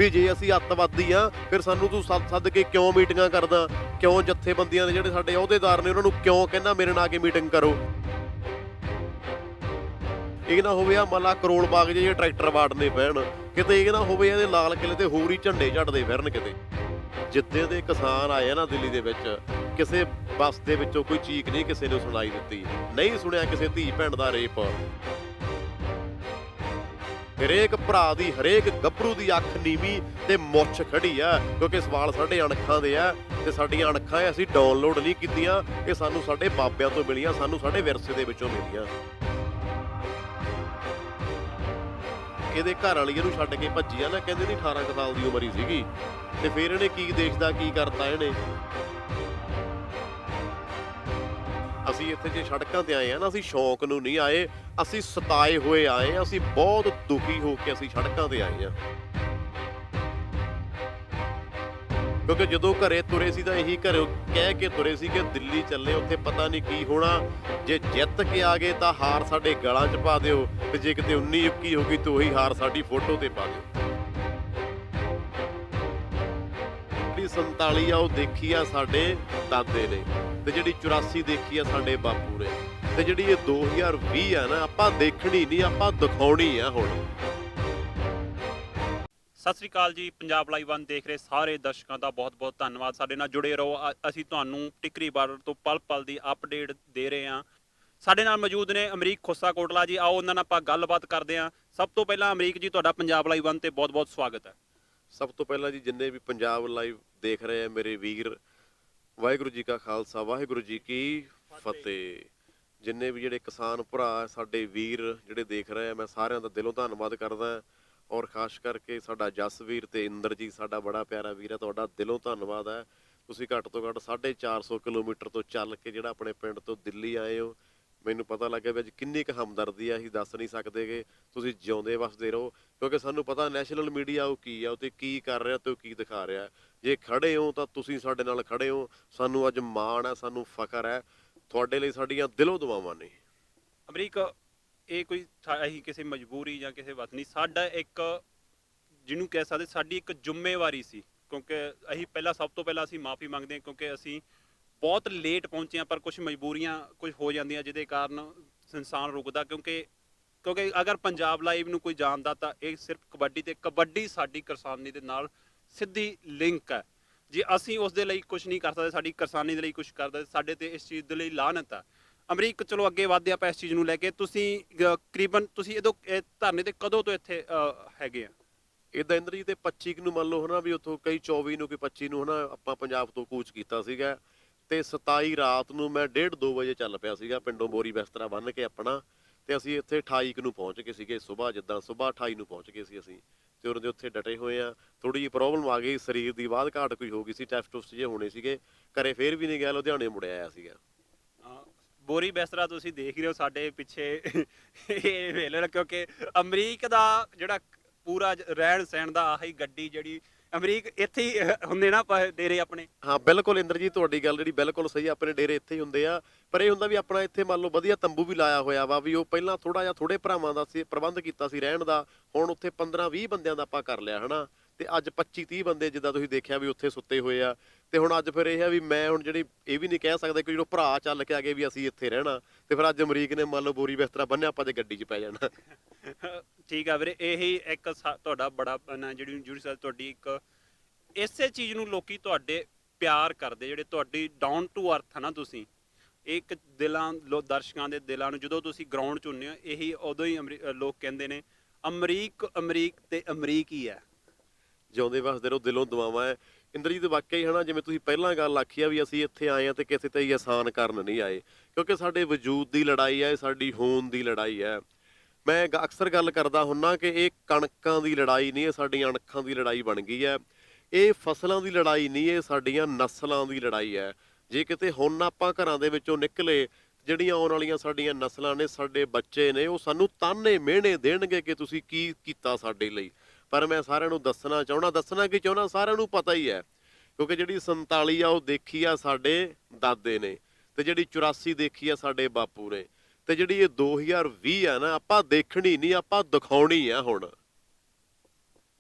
ਵੀ ਜੇ ਅਸੀਂ ਅੱਤਵਾਦੀ ਆ ਫਿਰ ਸਾਨੂੰ ਤੂੰ ਸੱਦ ਕੇ ਕਿਉਂ ਮੀਟਿੰਗਾਂ ਕਰਦਾ, ਕਿਉਂ ਜਥੇਬੰਦੀਆਂ ਦੇ ਜਿਹੜੇ ਸਾਡੇ ਅਹੁਦੇਦਾਰ ਨੇ ਉਹਨਾਂ ਨੂੰ ਕਿਉਂ ਕਹਿੰਦਾ ਮੇਰੇ ਨਾਲ ਆ ਕੇ ਮੀਟਿੰਗ ਕਰੋ। ਇਹ ਨਾ ਹੋਵੇ ਆ ਮੱਲਾ ਕਰੋਲ ਬਾਗ ਜੇ ਟਰੈਕਟਰ ਵਾੜਨੇ ਪੈਣ, ਕਿਤੇ ਇਹ ਨਾ ਹੋਵੇ ਇਹਦੇ ਲਾਲ ਕਿਲੇ ਤੇ ਹੋਰ ਹੀ ਝੰਡੇ ਝੜਦੇ ਫਿਰਨ ਕਿਤੇ। ਜਿੱਦੇ ਦੇ ਕਿਸਾਨ ਆਏ ਆ ਨਾ ਦਿੱਲੀ ਦੇ ਵਿੱਚ, ਕਿਸੇ ਬੱਸ ਦੇ ਵਿੱਚੋਂ ਕੋਈ ਚੀਕ ਨਹੀਂ ਕਿਸੇ ਨੂੰ ਸੁਣਾਈ ਦਿੱਤੀ, ਨਹੀਂ ਸੁਣਿਆ ਕਿਸੇ ਧੀ ਭੈਣ ਦਾ ਰੇਪ। ਹਰੇਕ ਭਰਾ ਦੀ, ਹਰੇਕ ਗੱਭਰੂ ਦੀ ਅੱਖ ਨੀਵੀਂ ਤੇ ਮੁੱਛ ਖੜੀ ਆ, ਕਿਉਂਕਿ ਸਵਾਲ ਸਾਡੇ ਅਣਖਾਂ ਦੇ ਆ ਤੇ ਸਾਡੀਆਂ ਅਣਖਾਂ ਅਸੀਂ ਡਾਊਨਲੋਡ ਨਹੀਂ ਕੀਤੀਆਂ, ਇਹ ਸਾਨੂੰ ਸਾਡੇ ਬਾਬਿਆਂ ਤੋਂ ਮਿਲੀਆਂ, ਸਾਨੂੰ ਸਾਡੇ ਵਿਰਸੇ ਦੇ ਵਿੱਚੋਂ ਮਿਲੀਆਂ। ਇਹਦੇ ਘਰ ਵਾਲੀ ਇਹਨੂੰ ਛੱਡ ਕੇ ਭੱਜੀ ਆ ਨਾ, ਕਹਿੰਦੇ ਨਹੀਂ 18 ਕੁ ਸਾਲ ਦੀ ਉਮਰ ਹੀ ਸੀਗੀ, ਤੇ ਫਿਰ ਇਹਨੇ ਕੀ ਦੇਸ਼ ਦਾ ਕੀ ਕਰਤਾ ਇਹਨੇ। ਅਸੀਂ ਇੱਥੇ ਜੇ ਸੜਕਾਂ ਤੇ ਆਏ ਆ ਨਾ, ਅਸੀਂ ਸ਼ੌਂਕ ਨੂੰ ਨਹੀਂ ਆਏ, ਅਸੀਂ ਸਤਾਏ ਹੋਏ ਆਏ ਆ, ਅਸੀਂ ਬਹੁਤ ਦੁਖੀ ਹੋ ਕੇ ਅਸੀਂ ਸੜਕਾਂ ਤੇ ਆਏ ਆ। ਕਿਉਂਕਿ ਜਦੋਂ ਘਰੇ ਤੁਰੇ ਸੀ ਤਾਂ ਇਹੀ ਘਰੋਂ ਕਹਿ ਕੇ ਤੁਰੇ ਸੀ ਕਿ ਦਿੱਲੀ ਚੱਲੇ, ਉੱਥੇ ਪਤਾ ਨਹੀਂ ਕੀ ਹੋਣਾ, ਜੇ ਜਿੱਤ ਕੇ ਆ ਗਏ ਤਾਂ ਹਾਰ ਸਾਡੇ ਗਲਾਂ 'ਚ ਪਾ ਦਿਓ, ਤੇ ਜੇ ਕਿਤੇ 19-21 ਹੋ ਗਈ ਤਾਂ ਉਹੀ ਹਾਰ ਸਾਡੀ ਫੋਟੋ ਤੇ ਪਾ ਦਿਓ। ਜਿਹੜੀ 47 ਆ ਉਹ ਦੇਖੀ ਆ ਸਾਡੇ ਦਾਦੇ ਨੇ, ਤੇ ਜਿਹੜੀ 84 ਦੇਖੀ ਆ ਸਾਡੇ ਬਾਪੂ ਨੇ, ਤੇ ਜਿਹੜੀ ਇਹ 2020 ਆ ਨਾ, ਆਪਾਂ ਦੇਖਣੀ ਨਹੀਂ, ਆਪਾਂ ਦਿਖਾਉਣੀ ਆ ਹੁਣ। ਸਤਿ ਸ੍ਰੀ ਅਕਾਲ ਜੀ। ਪੰਜਾਬ ਲਾਈਵ 1 ਦੇਖ ਰਹੇ ਸਾਰੇ ਦਰਸ਼ਕਾਂ ਦਾ ਬਹੁਤ ਬਹੁਤ ਧੰਨਵਾਦ। ਸਾਡੇ ਨਾਲ ਜੁੜੇ ਰਹੋ। ਅਸੀਂ ਤੁਹਾਨੂੰ ਟਿਕਰੀ ਬਾਰਡਰ ਤੋਂ ਪਲ ਪਲ ਦੀ ਅਪਡੇਟ ਦੇ ਰਹੇ ਹਾਂ। ਸਾਡੇ ਨਾਲ ਮੌਜੂਦ ਨੇ ਅਮਰੀਕ ਖੋਸਾ ਕੋਟਲਾ ਜੀ। ਆਓ ਉਹਨਾਂ ਨਾਲ ਆਪਾਂ ਗੱਲਬਾਤ ਕਰਦੇ ਹਾਂ। ਸਭ ਤੋਂ ਪਹਿਲਾਂ ਅਮਰੀਕ ਜੀ, ਤੁਹਾਡਾ ਪੰਜਾਬ ਲਾਈਵ 1 ਤੇ ਬਹੁਤ ਬਹੁਤ ਸਵਾਗਤ ਹੈ। ਸਭ ਤੋਂ ਪਹਿਲਾਂ ਜੀ, ਜਿੰਨੇ ਵੀ ਪੰਜਾਬ ਲਾਈਵ ਦੇਖ ਰਹੇ ਆ ਮੇਰੇ ਵੀਰ, ਵਾਹਿਗੁਰੂ ਜੀ ਕਾ ਖਾਲਸਾ, ਵਾਹਿਗੁਰੂ ਜੀ ਕੀ ਫਤਿਹ। ਜਿੰਨੇ ਵੀ ਜਿਹੜੇ ਕਿਸਾਨ ਭਰਾ ਸਾਡੇ ਵੀਰ ਜਿਹੜੇ ਦੇਖ ਰਹੇ ਆ, ਮੈਂ ਸਾਰਿਆਂ ਦਾ ਦਿਲੋਂ ਧੰਨਵਾਦ ਕਰਦਾ। ਔਰ ਖਾਸ ਕਰਕੇ ਸਾਡਾ ਜਸਵੀਰ ਤੇ ਇੰਦਰ ਜੀ, ਸਾਡਾ ਬੜਾ ਪਿਆਰਾ ਵੀਰ ਹੈ, ਤੁਹਾਡਾ ਦਿਲੋਂ ਧੰਨਵਾਦ ਹੈ। ਤੁਸੀਂ ਘੱਟ ਤੋਂ ਘੱਟ 450 ਕਿਲੋਮੀਟਰ ਤੋਂ ਚੱਲ ਕੇ ਜਿਹੜਾ ਆਪਣੇ ਪਿੰਡ ਤੋਂ ਦਿੱਲੀ ਆਏ ਹੋ। ਮੈਨੂੰ ਪਤਾ ਲੱਗਿਆ ਵੀ ਅੱਜ ਕਿੰਨੀ ਕੁ ਹਮਦਰਦੀ ਆ, ਅਸੀਂ ਦੱਸ ਨਹੀਂ ਸਕਦੇਗੇ। ਤੁਸੀਂ ਜਿਉਂਦੇ ਵਸਦੇ ਰਹੋ, ਕਿਉਂਕਿ ਸਾਨੂੰ ਪਤਾ ਨੈਸ਼ਨਲ ਮੀਡੀਆ ਉਹ ਕੀ ਆ, ਉਹ ਤੇ ਕੀ ਕਰ ਰਿਹਾ ਤੇ ਉਹ ਕੀ ਦਿਖਾ ਰਿਹਾ। ਜੇ ਖੜੇ ਹੋ ਤਾਂ ਤੁਸੀਂ ਸਾਡੇ ਨਾਲ ਖੜੇ ਹੋ, ਸਾਨੂੰ ਅੱਜ ਮਾਣ ਹੈ, ਸਾਨੂੰ ਫਖਰ ਹੈ। ਤੁਹਾਡੇ ਲਈ ਸਾਡੀਆਂ ਦਿਲੋਂ ਦੁਆਵਾਂ ਨੇ। ਅਮਰੀਕ, ਇਹ ਕੋਈ ਅਸੀਂ ਕਿਸੇ ਮਜਬੂਰੀ ਜਾਂ ਕਿਸੇ ਵਸ ਨਹੀਂ, ਸਾਡਾ ਇੱਕ ਜਿਹਨੂੰ ਕਹਿ ਸਕਦੇ ਸਾਡੀ ਇੱਕ ਜ਼ਿੰਮੇਵਾਰੀ ਸੀ, ਕਿਉਂਕਿ ਅਸੀਂ ਸਭ ਤੋਂ ਪਹਿਲਾਂ ਅਸੀਂ ਮਾਫੀ ਮੰਗਦੇ ਹਾਂ, ਕਿਉਂਕਿ ਅਸੀਂ ਬਹੁਤ ਲੇਟ ਪਹੁੰਚੇ ਹਾਂ, ਪਰ ਕੁਝ ਮਜਬੂਰੀਆਂ ਕੁਝ ਹੋ ਜਾਂਦੀਆਂ ਜਿਹਦੇ ਕਾਰਨ ਇਨਸਾਨ ਰੁਕਦਾ। ਕਿਉਂਕਿ ਅਗਰ ਪੰਜਾਬ ਲਾਈਵ ਨੂੰ ਕੋਈ ਜਾਣਦਾ ਤਾਂ ਇਹ ਸਿਰਫ ਕਬੱਡੀ ਤੇ ਕਬੱਡੀ ਸਾਡੀ ਕਿਸਾਨੀ ਦੇ ਨਾਲ ਸਿੱਧੀ ਲਿੰਕ ਹੈ। ਜੇ ਅਸੀਂ ਉਸ ਦੇ ਲਈ ਕੁਝ ਨਹੀਂ ਕਰ ਸਕਦੇ, ਸਾਡੀ ਕਿਸਾਨੀ ਦੇ ਲਈ ਕੁਝ ਕਰਦੇ, ਸਾਡੇ ਤੇ ਇਸ ਚੀਜ਼ ਦੇ ਲਈ ਲਾਹਨਤ ਹੈ। ਅਮਰੀਕ, ਚਲੋ ਅੱਗੇ ਵਧਦੇ ਆਪਾਂ ਇਸ ਚੀਜ਼ ਨੂੰ ਲੈ ਕੇ। ਤੁਸੀਂ ਤਕਰੀਬਨ ਤੁਸੀਂ ਇਹ ਧਰਨੇ ਤੇ ਕਦੋਂ ਤੋਂ ਇੱਥੇ ਹੈਗੇ ਆ? ਇੱਦਾਂ ਇੰਦਰ ਜੀ, ਤੇ 25 ਨੂੰ ਮੰਨ ਲਓ ਹਨਾ, ਵੀ ਉੱਥੋਂ ਕਈ 24 ਨੂੰ, ਕੋਈ 25 ਨੂੰ ਹਨਾ, ਆਪਾਂ ਪੰਜਾਬ ਤੋਂ ਕੂਚ ਕੀਤਾ ਸੀਗਾ, ਤੇ 27 ਰਾਤ ਨੂੰ ਮੈਂ 1:30-2 ਵਜੇ ਚੱਲ ਪਿਆ ਸੀਗਾ ਪਿੰਡੋਂ ਬੋਰੀ ਬਿਸਤਰਾ ਬੰਨ੍ਹ ਕੇ ਆਪਣਾ, ਤੇ ਅਸੀਂ ਇੱਥੇ 28 ਨੂੰ ਪਹੁੰਚ ਗਏ ਸੀਗੇ ਸੁਬਾਹ, ਜਿੱਦਾਂ ਸੁਬਾਹ 28 ਨੂੰ ਪਹੁੰਚ ਗਏ ਸੀ ਅਸੀਂ, ਤੇ ਉਹਦੇ ਉੱਥੇ ਡਟੇ ਹੋਏ ਆ। ਥੋੜੀ ਜਿਹੀ ਪ੍ਰੋਬਲਮ ਆ ਗਈ, ਸਰੀਰ ਦੀ ਬਾਅਦ ਘਾਟ ਕੋਈ ਹੋ ਗਈ ਸੀ, ਟੈਸਟ ਟੁਸਟ ਜੇ ਹੋਣੇ ਸੀਗੇ, ਘਰੇ ਫੇਰ ਵੀ ਨਹੀਂ ਗਿਆ, ਲੁਧਿਆਣੇ ਮੁੜਿਆ ਆਇਆ ਸੀਗਾ। ਬੋਰੀ ਬਿਸਤਰਾ ਤੁਸੀਂ ਦੇਖ ਰਹੇ ਹੋ ਸਾਡੇ ਪਿੱਛੇ ਇਹ ਵੇਲੇ, ਕਿਉਂਕਿ ਅਮਰੀਕ ਦਾ ਜਿਹੜਾ ਪੂਰਾ ਰਹਿਣ ਸਹਿਣ ਦਾ ਆਹੀ ਗੱਡੀ ਜਿਹੜੀ ਅਮਰੀਕ ਇੱਥੇ ਹੀ ਹੁੰਦੇ ਨਾ ਡੇਰੇ ਆਪਣੇ। ਹਾਂ ਬਿਲਕੁਲ ਇੰਦਰ ਜੀ, ਤੁਹਾਡੀ ਗੱਲ ਜਿਹੜੀ ਬਿਲਕੁਲ ਸਹੀ, ਆਪਣੇ ਡੇਰੇ ਇੱਥੇ ਹੀ ਹੁੰਦੇ ਆ। ਪਰ ਇਹ ਹੁੰਦਾ ਵੀ ਆਪਣਾ ਇੱਥੇ ਮੰਨ ਲਓ ਵਧੀਆ ਤੰਬੂ ਵੀ ਲਾਇਆ ਹੋਇਆ ਵਾ, ਵੀ ਉਹ ਪਹਿਲਾਂ ਥੋੜੇ ਭਰਾਵਾਂ ਦਾ ਸੀ ਪ੍ਰਬੰਧ ਕੀਤਾ ਸੀ ਰਹਿਣ ਦਾ, ਹੁਣ ਉੱਥੇ 15-20 ਬੰਦਿਆਂ ਦਾ ਆਪਾਂ ਕਰ ਲਿਆ ਹਨਾ, ਤੇ ਅੱਜ 25-30 ਬੰਦੇ ਜਿੱਦਾਂ ਤੁਸੀਂ ਦੇਖਿਆ ਵੀ ਉੱਥੇ ਸੁੱਤੇ ਹੋਏ ਆ। ਤੇ ਹੁਣ ਅੱਜ ਫਿਰ ਇਹ ਆ ਵੀ ਮੈਂ ਹੁਣ ਜਿਹੜੀ ਇਹ ਵੀ ਨਹੀਂ ਕਹਿ ਸਕਦਾ ਕਿ ਜਦੋਂ ਭਰਾ ਚੱਲ ਕੇ ਆ ਗਏ ਵੀ ਅਸੀਂ ਇੱਥੇ ਰਹਿਣਾ, ਤੇ ਫਿਰ ਅੱਜ ਅਮਰੀਕ ਨੇ ਮੰਨ ਲਓ ਬੋਰੀ ਬਿਸਤਰਾ ਬੰਨਿਆ, ਆਪਾਂ ਤੇ ਗੱਡੀ 'ਚ ਪੈ ਜਾਣਾ। ਠੀਕ ਆ ਵੀਰੇ, ਇਹੀ ਇੱਕ ਤੁਹਾਡਾ ਬੜਾ ਜਿਹੜੀ ਤੁਹਾਡੀ ਇੱਕ ਇਸੇ ਚੀਜ਼ ਨੂੰ ਲੋਕੀ ਤੁਹਾਡੇ ਪਿਆਰ ਕਰਦੇ, ਜਿਹੜੇ ਤੁਹਾਡੀ ਡਾਊਨ ਟੂ ਅਰਥ ਹੈ ਨਾ, ਤੁਸੀਂ ਇੱਕ ਦਰਸ਼ਕਾਂ ਦੇ ਦਿਲਾਂ ਨੂੰ ਜਦੋਂ ਤੁਸੀਂ ਗਰਾਊਂਡ 'ਚ ਹੁੰਦੇ ਹੋ, ਇਹੀ ਉਦੋਂ ਹੀ ਲੋਕ ਕਹਿੰਦੇ ਨੇ ਅਮਰੀਕ ਤੇ ਅਮਰੀਕ ਹੀ ਹੈ। ਜਿਉਂਦੇ ਵਸਦੇ ਰਹੋ, ਦਿਲੋਂ ਦੁਆਵਾਂ ਹੈ। ਇੰਦਰਜੀਤ ਵਾਕਿਆ ਹੀ ਹਨਾ, ਜਿਵੇਂ ਤੁਸੀਂ ਪਹਿਲਾਂ ਗੱਲ ਆਖੀ ਆ ਵੀ ਅਸੀਂ ਇੱਥੇ ਆਏ ਆ ਤੇ ਕਿਸੇ ਤੇ ਹੀ ਆਸਾਨ ਕਰਨ ਨਹੀਂ ਆਏ, ਕਿਉਂਕਿ ਸਾਡੇ ਵਜੂਦ ਦੀ ਲੜਾਈ ਹੈ, ਸਾਡੀ ਹੋਣ ਦੀ ਲੜਾਈ ਹੈ। ਮੈਂ ਅਕਸਰ ਗੱਲ ਕਰਦਾ ਹੁੰਨਾ ਕਿ ਇਹ ਕਣਕਾਂ ਦੀ ਲੜਾਈ ਨਹੀਂ, ਇਹ ਸਾਡੀਆਂ ਅਣਖਾਂ ਦੀ ਲੜਾਈ ਬਣ ਗਈ ਹੈ। ਇਹ ਫਸਲਾਂ ਦੀ ਲੜਾਈ ਨਹੀਂ, ਇਹ ਸਾਡੀਆਂ ਨਸਲਾਂ ਦੀ ਲੜਾਈ ਹੈ। ਜੇ ਕਿਤੇ ਹੁਣ ਆਪਾਂ ਘਰਾਂ ਦੇ ਵਿੱਚੋਂ ਨਿਕਲੇ, ਜਿਹੜੀਆਂ ਆਉਣ ਵਾਲੀਆਂ ਸਾਡੀਆਂ ਨਸਲਾਂ ਨੇ, ਸਾਡੇ ਬੱਚੇ ਨੇ, ਉਹ ਸਾਨੂੰ ਤਾਨੇ ਮਿਹਣੇ ਦੇਣਗੇ ਕਿ ਤੁਸੀਂ ਕੀ ਕੀਤਾ ਸਾਡੇ ਲਈ। ਪਰ ਮੈਂ ਸਾਰਿਆਂ ਨੂੰ ਦੱਸਣਾ ਕੀ ਚਾਹੁੰਦਾ, ਸਾਰਿਆਂ ਨੂੰ ਪਤਾ ਹੀ ਹੈ, ਕਿਉਂਕਿ ਜਿਹੜੀ 47 ਆ ਉਹ ਦੇਖੀ ਆ ਸਾਡੇ ਦਾਦੇ ਨੇ, ਤੇ ਜਿਹੜੀ 84 ਦੇਖੀ ਆ ਸਾਡੇ ਬਾਪੂ ਨੇ, ਤੇ ਜਿਹੜੀ ਇਹ 2020 ਆ ਨਾ, ਆਪਾਂ ਦੇਖਣੀ ਨਹੀਂ, ਆਪਾਂ ਦਿਖਾਉਣੀ ਆ ਹੁਣ।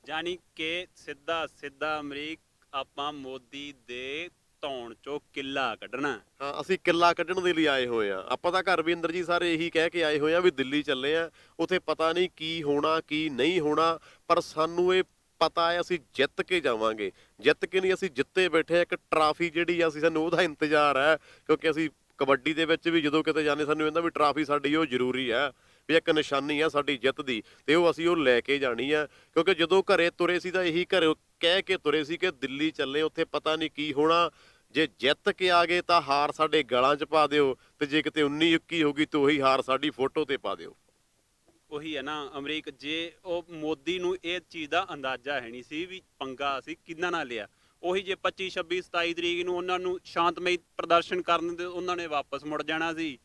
ਜਾਨੀ ਕਿ ਸਿੱਧਾ ਸਿੱਧਾ ਅਮਰੀਕ ਆਪਾਂ ਮੋਦੀ ਦੇ ਧੌਣ ਚੋਂ ਕਿੱਲਾ ਕੱਢਣਾ। ਹਾਂ, ਅਸੀਂ ਕਿੱਲਾ ਕੱਢਣ ਦੇ ਲਈ ਆਏ ਹੋਏ ਆ। ਆਪਾਂ ਤਾਂ ਘਰ ਵੀ ਅੰਦਰ ਜੀ ਸਾਰੇ ਇਹੀ ਕਹਿ ਕੇ ਆਏ ਹੋਏ ਆ ਵੀ ਦਿੱਲੀ ਚੱਲੇ ਆ, ਉੱਥੇ ਪਤਾ ਨਹੀਂ ਕੀ ਹੋਣਾ ਕੀ ਨਹੀਂ ਹੋਣਾ, ਪਰ ਸਾਨੂੰ ਇਹ ਪਤਾ ਹੈ ਅਸੀਂ ਜਿੱਤ ਕੇ ਜਾਵਾਂਗੇ। ਜਿੱਤ ਕੇ ਨਹੀਂ, ਅਸੀਂ ਜਿੱਤੇ ਬੈਠੇ ਆ। ਇੱਕ ਟਰਾਫੀ ਜਿਹੜੀ ਆ, ਅਸੀਂ ਸਾਨੂੰ ਉਹਦਾ ਇੰਤਜ਼ਾਰ ਹੈ, ਕਿਉਂਕਿ ਅਸੀਂ ਕਬੱਡੀ ਦੇ ਵਿੱਚ ਵੀ ਜਦੋਂ ਕਿਤੇ ਜਾਂਦੇ ਸਾਨੂੰ ਕਹਿੰਦਾ ਵੀ ਟਰਾਫੀ ਸਾਡੀ ਉਹ ਜ਼ਰੂਰੀ ਹੈ, ਵੀ ਇੱਕ ਨਿਸ਼ਾਨੀ ਆ ਸਾਡੀ ਜਿੱਤ ਦੀ, ਤੇ ਉਹ ਅਸੀਂ ਉਹ ਲੈ ਕੇ ਜਾਣੀ ਆ। ਕਿਉਂਕਿ ਜਦੋਂ ਘਰੇ ਤੁਰੇ ਸੀ ਤਾਂ ਇਹੀ ਘਰੇ ਕਹਿ ਕੇ ਤੁਰੇ ਸੀ ਕਿ ਦਿੱਲੀ ਚੱਲੇ, ਉੱਥੇ ਪਤਾ ਨਹੀਂ ਕੀ ਹੋਣਾ। ਜੇ ਜਿੱਤ ਕੇ ਆ ਗਏ ਤਾਂ ਹਾਰ ਸਾਡੇ ਗਲਾਂ 'ਚ ਪਾ ਦਿਓ, ਤੇ ਜੇ ਕਿਤੇ 19-21 ਹੋ ਗਈ ਤਾਂ ਉਹੀ ਹਾਰ ਸਾਡੀ ਫੋਟੋ ਤੇ ਪਾ ਦਿਓ। ਉਹੀ ਹੈ ਨਾ ਅਮਰੀਕ, ਜੇ ਉਹ ਮੋਦੀ ਨੂੰ ਇਹ ਚੀਜ਼ ਦਾ ਅੰਦਾਜ਼ਾ ਹੈ ਨਹੀਂ ਸੀ ਵੀ ਪੰਗਾ ਅਸੀਂ ਕਿੰਨਾ ਨਾਲ ਲਿਆ। ਉਹੀ ਜੇ 25 26 27 ਤਰੀਕ ਨੂੰ ਉਹਨਾਂ ਨੂੰ ਸ਼ਾਂਤਮਈ ਪ੍ਰਦਰਸ਼ਨ ਕਰਨ ਦੇ ਉਹਨਾਂ ਨੇ ਵਾਪਸ ਮੁੜ ਜਾਣਾ ਸੀ।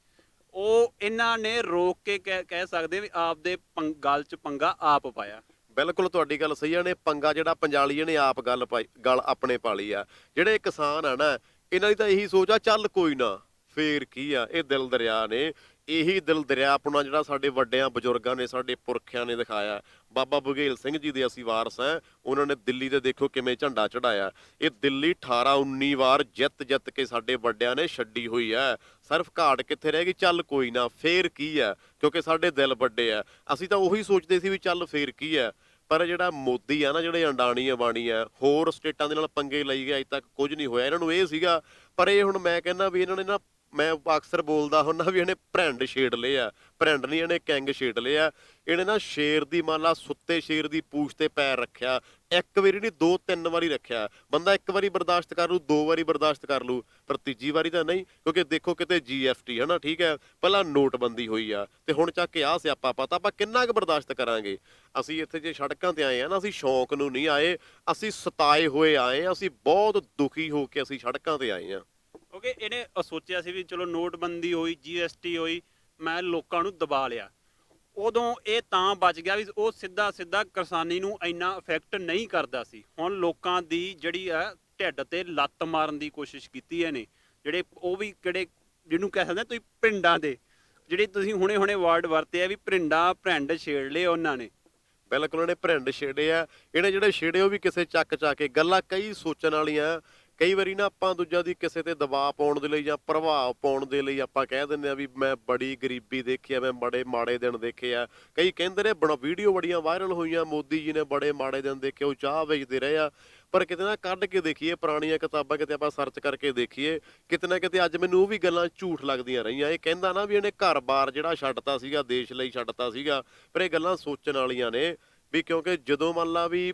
ਉਹ ਇਹਨਾਂ ਨੇ ਰੋਕ ਕੇ ਕਹਿ ਸਕਦੇ ਵੀ ਆਪਦੇ ਗੱਲ 'ਚ ਪੰਗਾ ਆਪ ਪਾਇਆ। ਬਿਲਕੁਲ ਤੁਹਾਡੀ ਗੱਲ ਸਹੀ ਆ। ਨੇ ਪੰਗਾ ਜਿਹੜਾ ਪੰਜਾਲੀਏ ਨੇ ਆਪ ਗੱਲ ਆਪਣੇ ਪਾਲੀ ਆ। ਜਿਹੜੇ ਕਿਸਾਨ ਆ ਨਾ, ਇਹਨਾਂ ਦੀ ਤਾਂ ਇਹੀ ਸੋਚ ਆ, ਚੱਲ ਕੋਈ ਨਾ ਫੇਰ ਕੀ ਆ। ਇਹ ਦਿਲ ਦਰਿਆ ਨੇ, ਇਹੀ ਦਿਲ ਦਰਿਆਪੁਣਾ ਜਿਹੜਾ ਸਾਡੇ ਵੱਡਿਆਂ ਬਜ਼ੁਰਗਾਂ ਨੇ, ਸਾਡੇ ਪੁਰਖਿਆਂ ਨੇ ਦਿਖਾਇਆ। ਬਾਬਾ ਬਘੇਲ ਸਿੰਘ ਜੀ ਦੇ ਅਸੀਂ ਵਾਰਸ ਆ। ਉਹਨਾਂ ਨੇ ਦਿੱਲੀ ਤੇ ਦੇਖੋ ਕਿਵੇਂ ਝੰਡਾ ਚੜਾਇਆ। ਇਹ ਦਿੱਲੀ 18-19 ਵਾਰ ਜਿੱਤ ਕੇ ਸਾਡੇ ਵੱਡਿਆਂ ਨੇ ਛੱਡੀ ਹੋਈ ਆ। ਸਿਰਫ ਘਾਟ ਕਿੱਥੇ ਰਹਿ ਗਈ, ਚੱਲ ਕੋਈ ਨਾ ਫੇਰ ਕੀ ਆ, ਕਿਉਂਕਿ ਸਾਡੇ ਦਿਲ ਵੱਡੇ ਆ। ਅਸੀਂ ਤਾਂ ਉਹੀ ਸੋਚਦੇ ਸੀ ਵੀ ਚੱਲ ਫੇਰ ਕੀ ਆ। ਪਰ ਜਿਹੜਾ ਮੋਦੀ ਆ ਨਾ, ਜਿਹੜੇ ਅੰਡਾਣੀ ਅੰਬਾਣੀ ਆ, ਹੋਰ ਸਟੇਟਾਂ ਦੇ ਨਾਲ ਪੰਗੇ ਲਈ ਗਏ, ਅਜੇ ਤੱਕ ਕੁਝ ਨਹੀਂ ਹੋਇਆ। ਇਹਨਾਂ ਨੂੰ ਇਹ ਸੀਗਾ, ਪਰ ਇਹ ਹੁਣ ਮੈਂ ਕਹਿੰਦਾ ਵੀ ਇਹਨਾਂ ਨੇ ਨਾ, ਮੈਂ ਅਕਸਰ ਬੋਲਦਾ ਹੁੰਦਾ ਵੀ ਇਹਨੇ ਭਰਿੰਡ ਛੇੜ ਲਏ ਆ। ਭਰਿੰਡ ਨਹੀਂ, ਇਹਨੇ ਕਿੰਗ ਛੇੜ ਲਏ ਆ। ਇਹਨੇ ਨਾ ਸ਼ੇਰ ਦੀ, ਮੰਨ ਲਾ ਸੁੱਤੇ ਸ਼ੇਰ ਦੀ ਪੂਛ ਤੇ ਪੈਰ ਰੱਖਿਆ। ਇੱਕ ਵਾਰੀ ਨਹੀਂ, 2-3 ਵਾਰੀ ਰੱਖਿਆ। ਬੰਦਾ ਇੱਕ ਵਾਰੀ ਬਰਦਾਸ਼ਤ ਕਰ ਲੂ, 2 ਵਾਰੀ ਬਰਦਾਸ਼ਤ ਕਰ ਲੂ, ਪਰ ਤੀਜੀ ਵਾਰੀ ਤਾਂ ਨਹੀਂ। ਕਿਉਂਕਿ ਦੇਖੋ ਕਿਤੇ GST ਹੈ ਨਾ, ਠੀਕ ਹੈ, ਪਹਿਲਾਂ ਨੋਟਬੰਦੀ ਹੋਈ ਆ, ਤੇ ਹੁਣ ਚੱਕ ਕੇ ਆਹ ਸਿਆਪਾ ਪਤਾ। ਆਪਾਂ ਕਿੰਨਾ ਕੁ ਬਰਦਾਸ਼ਤ ਕਰਾਂਗੇ। ਅਸੀਂ ਇੱਥੇ ਜੇ ਸੜਕਾਂ ਤੇ ਆਏ ਆ ਨਾ, ਅਸੀਂ ਸ਼ੌਂਕ ਨੂੰ ਨਹੀਂ ਆਏ, ਅਸੀਂ ਸਤਾਏ ਹੋਏ ਆਏ ਆ। ਅਸੀਂ ਬਹੁਤ ਦੁਖੀ ਹੋ ਕੇ ਅਸੀਂ ਸੜਕਾਂ ਤੇ ਆਏ ਆ। ਕਿਉਂਕਿ ਇਹਨੇ ਸੋਚਿਆ ਸੀ ਵੀ ਚਲੋ ਨੋਟਬੰਦੀ ਹੋਈ, GST ਹੋਈ, ਮੈਂ ਲੋਕਾਂ ਨੂੰ ਦਬਾ ਲਿਆ। ਉਦੋਂ ਇਹ ਤਾਂ ਬਚ ਗਿਆ ਵੀ ਉਹ ਸਿੱਧਾ ਸਿੱਧਾ ਕਿਸਾਨੀ ਨੂੰ ਇੰਨਾ ਇਫੈਕਟ ਨਹੀਂ ਕਰਦਾ ਸੀ। ਹੁਣ ਲੋਕਾਂ ਦੀ ਜਿਹੜੀ ਆ ਢਿੱਡ ਤੇ ਲੱਤ ਮਾਰਨ ਦੀ ਕੋਸ਼ਿਸ਼ ਕੀਤੀ ਇਹਨੇ। ਜਿਹੜੇ ਉਹ ਵੀ ਕਿਹੜੇ ਜਿਹਨੂੰ ਕਹਿ ਸਕਦੇ ਤੁਸੀਂ ਪਿੰਡਾਂ ਦੇ, ਜਿਹੜੇ ਤੁਸੀਂ ਹੁਣੇ ਵਰਡ ਵਰਤੇ ਆ ਵੀ ਭਰਿੰਡ ਛੇੜ ਲਏ ਉਹਨਾਂ ਨੇ। ਬਿਲਕੁਲ, ਇਹਨੇ ਭਰਿੰਡ ਛੇੜੇ ਆ। ਇਹਨੇ ਜਿਹੜੇ ਛੇੜੇ ਉਹ ਵੀ ਕਿਸੇ ਚੱਕ ਕੇ ਗੱਲਾਂ ਕਈ ਸੋਚਣ ਵਾਲੀਆਂ। ਕਈ ਵਾਰੀ ਨਾ ਆਪਾਂ ਦੂਜਾ ਦੀ ਕਿਸੇ ਤੇ ਦਬਾਅ ਪਾਉਣ ਦੇ ਲਈ ਜਾਂ ਪ੍ਰਭਾਵ ਪਾਉਣ ਦੇ ਲਈ ਆਪਾਂ ਕਹਿ ਦਿੰਦੇ ਆ ਵੀ ਮੈਂ ਬੜੀ ਗਰੀਬੀ ਦੇਖੀ ਆ, ਮੈਂ ਬੜੇ ਮਾੜੇ ਦਿਨ ਦੇਖੇ ਆ। ਕਈ ਕਹਿੰਦੇ ਨੇ ਵੀਡੀਓ ਬੜੀਆਂ ਵਾਇਰਲ ਹੋਈਆਂ, ਮੋਦੀ ਜੀ ਨੇ ਬੜੇ ਮਾੜੇ ਦਿਨ ਦੇਖੇ, ਉਹ ਚਾਹ ਵੇਚਦੇ ਰਹੇ ਆ। ਪਰ ਕਿਤੇ ਨਾ ਕੱਢ ਕੇ ਦੇਖੀਏ ਪੁਰਾਣੀਆਂ ਕਿਤਾਬਾਂ, ਕਿਤੇ ਆਪਾਂ ਸਰਚ ਕਰਕੇ ਦੇਖੀਏ, ਕਿਤੇ ਨਾ ਕਿਤੇ ਅੱਜ ਮੈਨੂੰ ਉਹ ਵੀ ਗੱਲਾਂ ਝੂਠ ਲੱਗਦੀਆਂ ਰਹੀਆਂ। ਇਹ ਕਹਿੰਦਾ ਨਾ ਵੀ ਇਹਨੇ ਘਰ-ਬਾਰ ਜਿਹੜਾ ਛੱਡਤਾ ਸੀਗਾ, ਦੇਸ਼ ਲਈ ਛੱਡਤਾ ਸੀਗਾ, ਪਰ ਇਹ ਗੱਲਾਂ ਸੋਚਣ ਵਾਲੀਆਂ ਨੇ। ਵੀ ਕਿਉਂਕਿ ਜਦੋਂ ਮੰਨ ਲਾ ਵੀ